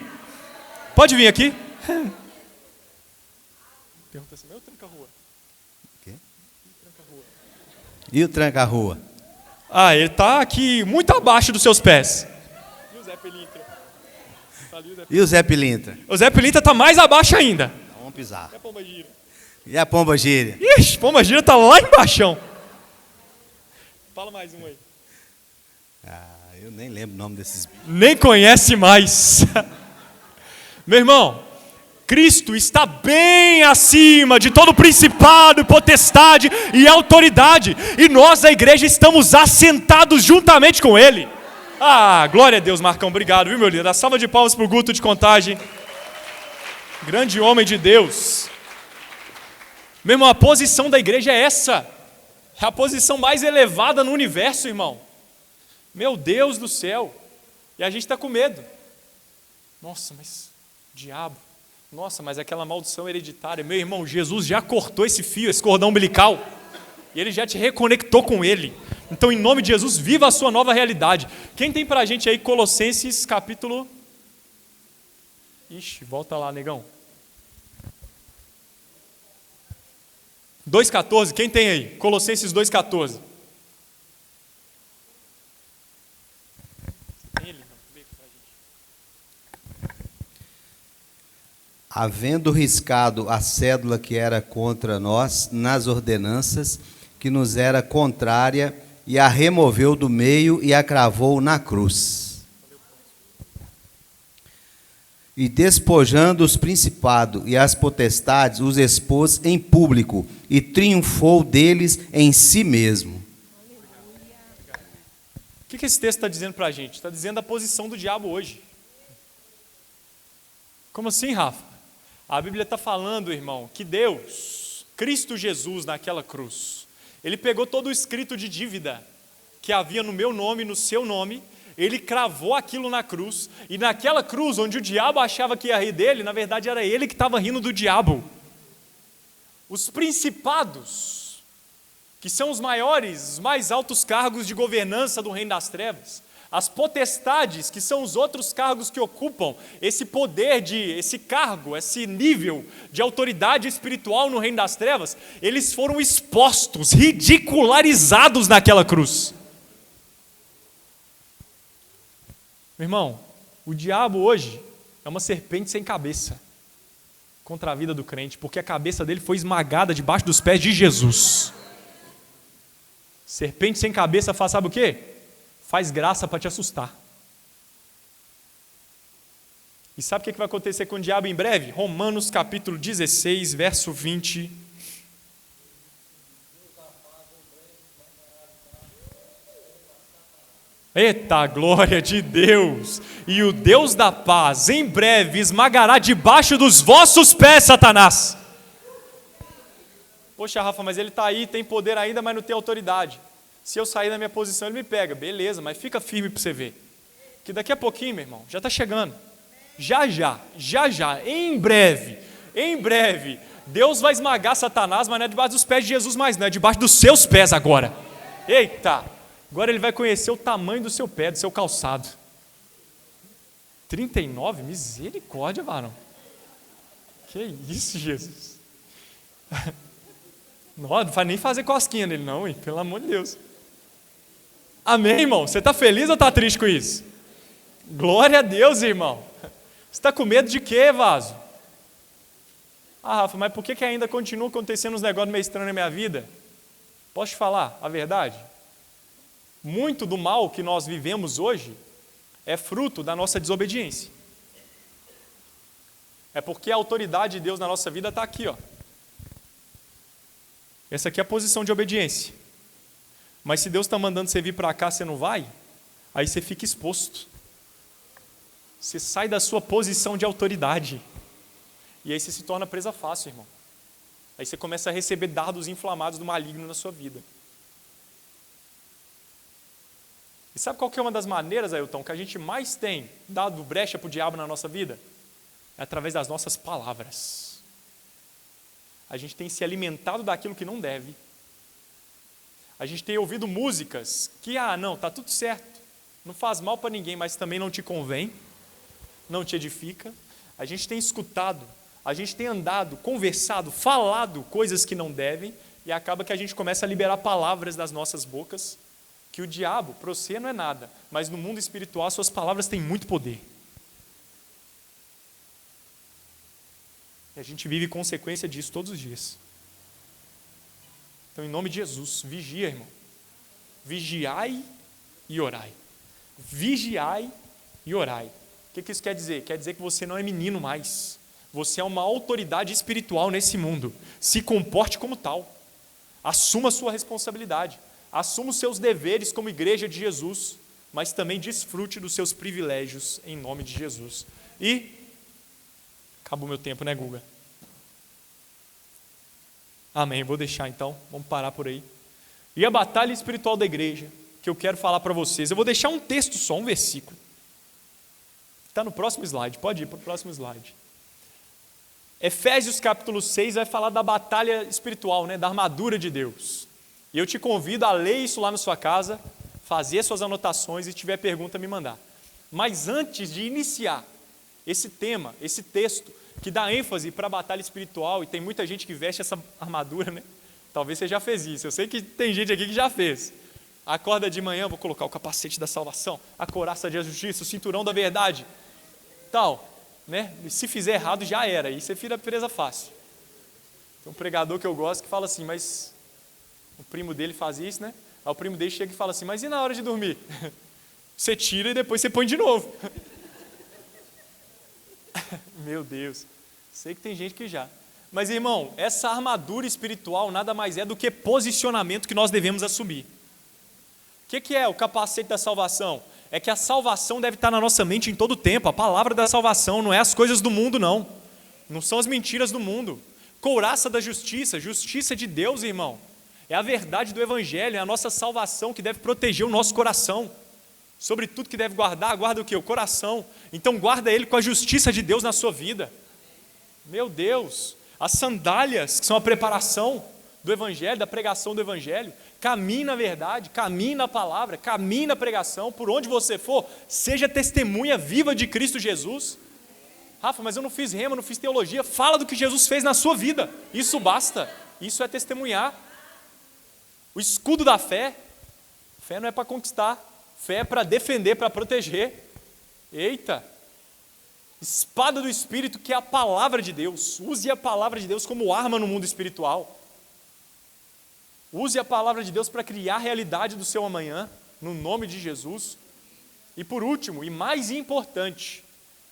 Pode vir aqui? Pergunta assim, meu tranca-rua. O quê? E o tranca-rua? Ele está aqui muito abaixo dos seus pés. E o Zé Pilintra? E o Zé Pilintra? O Zé Pilintra está mais abaixo ainda. Vamos pisar. E a Pomba Gira? E a Pomba Gira? Ixi, Pomba Gira está lá embaixo. Fala mais um aí. Eu nem lembro o nome desses bichos. Nem conhece mais. Meu irmão, Cristo está bem acima de todo principado, potestade e autoridade. E nós, a igreja, estamos assentados juntamente com Ele. Glória a Deus, Marcão, obrigado, viu, meu lindo? Dá salva de palmas para o Guto de Contagem. Grande homem de Deus. Meu irmão, a posição da igreja é essa. É a posição mais elevada no universo, irmão. Meu Deus do céu. E a gente está com medo. Nossa, mas diabo. Nossa, mas aquela maldição hereditária. Meu irmão, Jesus já cortou esse fio, esse cordão umbilical. E Ele já te reconectou com Ele. Então, em nome de Jesus, viva a sua nova realidade. Quem tem pra gente aí Colossenses capítulo... Ixi, volta lá, negão. 2,14, quem tem aí? Colossenses 2,14. Havendo riscado a cédula que era contra nós nas ordenanças, que nos era contrária, e a removeu do meio e a cravou na cruz. E despojando os principados e as potestades, os expôs em público, e triunfou deles em si mesmo. O que esse texto está dizendo para a gente? Está dizendo a posição do diabo hoje. Como assim, Rafa? A Bíblia está falando, irmão, que Deus, Cristo Jesus naquela cruz, Ele pegou todo o escrito de dívida que havia no meu nome, no seu nome, Ele cravou aquilo na cruz, e naquela cruz, onde o diabo achava que ia rir dele, na verdade era ele que estava rindo do diabo. Os principados, que são os maiores, os mais altos cargos de governança do reino das trevas, as potestades, que são os outros cargos que ocupam esse poder, esse cargo, esse nível de autoridade espiritual no reino das trevas, eles foram expostos, ridicularizados naquela cruz. Meu irmão, o diabo hoje é uma serpente sem cabeça contra a vida do crente, porque a cabeça dele foi esmagada debaixo dos pés de Jesus. Serpente sem cabeça faz, sabe o quê? Faz graça para te assustar. E sabe o que vai acontecer com o diabo em breve? Romanos capítulo 16, verso 20. Eita, glória de Deus! E o Deus da paz, em breve, esmagará debaixo dos vossos pés, Satanás. Poxa, Rafa, mas ele está aí, tem poder ainda, mas não tem autoridade. Se eu sair da minha posição, ele me pega. Beleza, mas fica firme para você ver. Que daqui a pouquinho, meu irmão, já está chegando. Já, em breve, Deus vai esmagar Satanás, mas não é debaixo dos pés de Jesus mais, não, é debaixo dos seus pés agora. Eita! Agora ele vai conhecer o tamanho do seu pé, do seu calçado. 39? Misericórdia, varão. Que isso, Jesus. Não faz nem fazer cosquinha nele, não, hein? Pelo amor de Deus. Amém, irmão? Você está feliz ou está triste com isso? Glória a Deus, irmão. Você está com medo de quê, vaso? Ah, Rafa, mas por que ainda continua acontecendo uns negócios meio estranhos na minha vida? Posso te falar a verdade? Muito do mal que nós vivemos hoje é fruto da nossa desobediência. É porque a autoridade de Deus na nossa vida está aqui, ó. Essa aqui é a posição de obediência. Mas se Deus está mandando você vir para cá, você não vai, aí você fica exposto. Você sai da sua posição de autoridade. E aí você se torna presa fácil, irmão. Aí você começa a receber dardos inflamados do maligno na sua vida. E sabe qual que é uma das maneiras, Ailton, que a gente mais tem dado brecha para o diabo na nossa vida? É através das nossas palavras. A gente tem se alimentado daquilo que não deve. A gente tem ouvido músicas que, não, está tudo certo, não faz mal para ninguém, mas também não te convém, não te edifica. A gente tem escutado, a gente tem andado, conversado, falado coisas que não devem, e acaba que a gente começa a liberar palavras das nossas bocas, que o diabo, para você não é nada, mas no mundo espiritual suas palavras têm muito poder. E a gente vive consequência disso todos os dias. Então, em nome de Jesus, vigia, irmão. Vigiai e orai. Vigiai e orai. O que isso quer dizer? Quer dizer que você não é menino mais. Você é uma autoridade espiritual nesse mundo. Se comporte como tal. Assuma a sua responsabilidade. Assuma os seus deveres como igreja de Jesus, mas também desfrute dos seus privilégios em nome de Jesus. E acabou meu tempo, né, Guga? Amém, vou deixar então, vamos parar por aí. E a batalha espiritual da igreja, que eu quero falar para vocês, eu vou deixar um texto só, um versículo. Está no próximo slide, pode ir para o próximo slide. Efésios capítulo 6 vai falar da batalha espiritual, né, da armadura de Deus. E eu te convido a ler isso lá na sua casa, fazer suas anotações e se tiver pergunta, me mandar. Mas antes de iniciar esse tema, esse texto, que dá ênfase para a batalha espiritual, e tem muita gente que veste essa armadura, né? Talvez você já fez isso, eu sei que tem gente aqui que já fez. Acorda de manhã, vou colocar o capacete da salvação, a couraça da justiça, o cinturão da verdade, tal, né? Se fizer errado já era, aí você vira presa fácil. Tem um pregador que eu gosto que fala assim, mas o primo dele faz isso, né? Aí o primo dele chega e fala assim, mas e na hora de dormir? Você tira e depois você põe de novo. Meu Deus, sei que tem gente que já. Mas, irmão, essa armadura espiritual nada mais é do que posicionamento que nós devemos assumir. O que é o capacete da salvação? É que a salvação deve estar na nossa mente em todo o tempo. A palavra da salvação não é as coisas do mundo, não. Não são as mentiras do mundo. Couraça da justiça, justiça de Deus, irmão. É a verdade do Evangelho, é a nossa salvação que deve proteger o nosso coração. Sobre tudo que deve guardar, guarda o quê? O coração. Então guarda ele com a justiça de Deus na sua vida. Meu Deus, as sandálias, que são a preparação do Evangelho, da pregação do Evangelho, caminhe na verdade, caminhe na palavra, caminhe na pregação, por onde você for, seja testemunha viva de Cristo Jesus. Rafa, mas eu não fiz rema, não fiz teologia. Fala do que Jesus fez na sua vida, isso basta, isso é testemunhar. O escudo da fé, fé não é para conquistar, fé é para defender, para proteger. Eita, espada do Espírito, que é a palavra de Deus. Use a palavra de Deus como arma no mundo espiritual. Use a palavra de Deus para criar a realidade do seu amanhã, no nome de Jesus. E por último, e mais importante,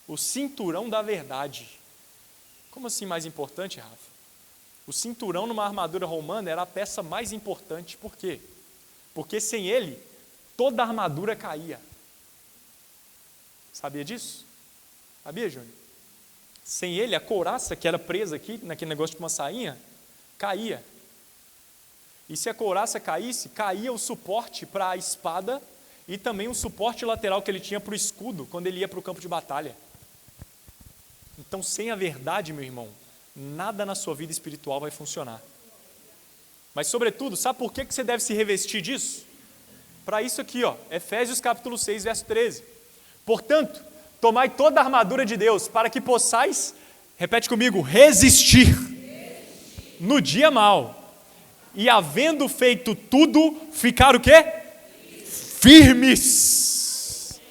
o cinturão da verdade. Como assim mais importante, Rafa? O cinturão numa armadura romana era a peça mais importante. Por quê? Porque sem ele, toda a armadura caía. Sabia disso? Sabia, Júnior? Sem ele, a couraça que era presa aqui, naquele negócio de uma sainha, caía. E se a couraça caísse, caía o suporte para a espada e também o suporte lateral que ele tinha para o escudo, quando ele ia para o campo de batalha. Então, sem a verdade, meu irmão, nada na sua vida espiritual vai funcionar. Mas, sobretudo, sabe por que você deve se revestir disso? Para isso aqui, ó, Efésios capítulo 6, verso 13. Portanto, tomai toda a armadura de Deus, para que possais, repete comigo, resistir no dia mau. E havendo feito tudo, ficar o quê? Firmes.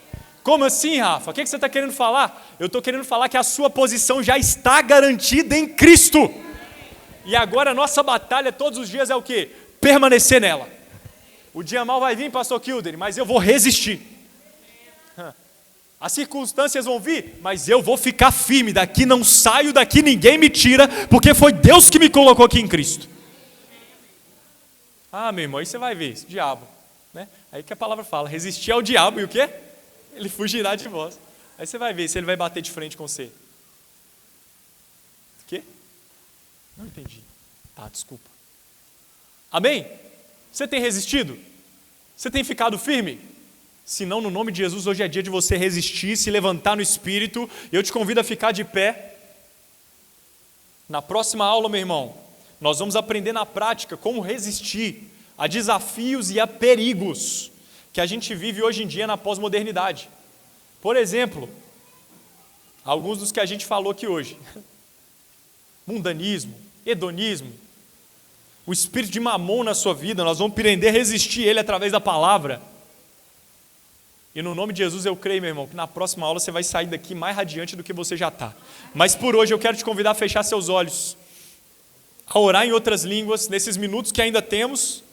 Como assim, Rafa? O que você está querendo falar? Eu estou querendo falar que a sua posição já está garantida em Cristo. E agora a nossa batalha todos os dias é o quê? Permanecer nela. O dia mau vai vir, pastor Kilder, mas eu vou resistir. As circunstâncias vão vir, mas eu vou ficar firme. Daqui não saio, daqui ninguém me tira, porque foi Deus que me colocou aqui em Cristo. Ah, meu irmão, aí você vai ver, esse diabo, né? Aí que a palavra fala, resistir ao diabo e o quê? Ele fugirá de vós. Aí você vai ver se ele vai bater de frente com você. O quê? Não entendi. Tá, desculpa. Amém? Você tem resistido? Você tem ficado firme? Se não, no nome de Jesus, hoje é dia de você resistir, se levantar no Espírito. E eu te convido a ficar de pé. Na próxima aula, meu irmão, nós vamos aprender na prática como resistir a desafios e a perigos que a gente vive hoje em dia na pós-modernidade. Por exemplo, alguns dos que a gente falou aqui hoje. Mundanismo, hedonismo, o espírito de mamon na sua vida, nós vamos aprender a resistir ele através da palavra. E no nome de Jesus eu creio, meu irmão, que na próxima aula você vai sair daqui mais radiante do que você já está. Mas por hoje eu quero te convidar a fechar seus olhos, a orar em outras línguas, nesses minutos que ainda temos.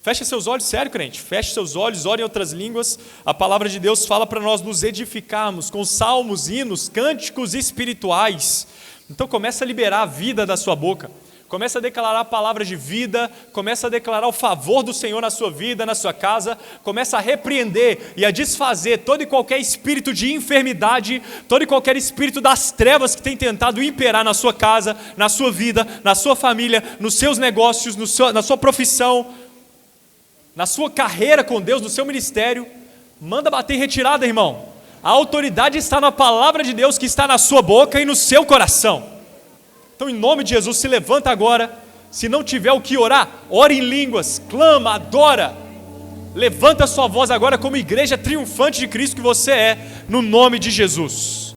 Feche seus olhos, sério, crente, feche seus olhos, ore em outras línguas. A palavra de Deus fala para nós nos edificarmos com salmos, hinos, cânticos espirituais. Então começa a liberar a vida da sua boca. Começa a declarar palavras de vida, começa a declarar o favor do Senhor na sua vida, na sua casa, começa a repreender e a desfazer todo e qualquer espírito de enfermidade, todo e qualquer espírito das trevas que tem tentado imperar na sua casa, na sua vida, na sua família, nos seus negócios, na sua profissão, na sua carreira com Deus, no seu ministério. Manda bater em retirada, irmão. A autoridade está na palavra de Deus que está na sua boca e no seu coração. Então, em nome de Jesus, se levanta agora. Se não tiver o que orar, ore em línguas, clama, adora. Levanta a sua voz agora como igreja triunfante de Cristo que você é, no nome de Jesus.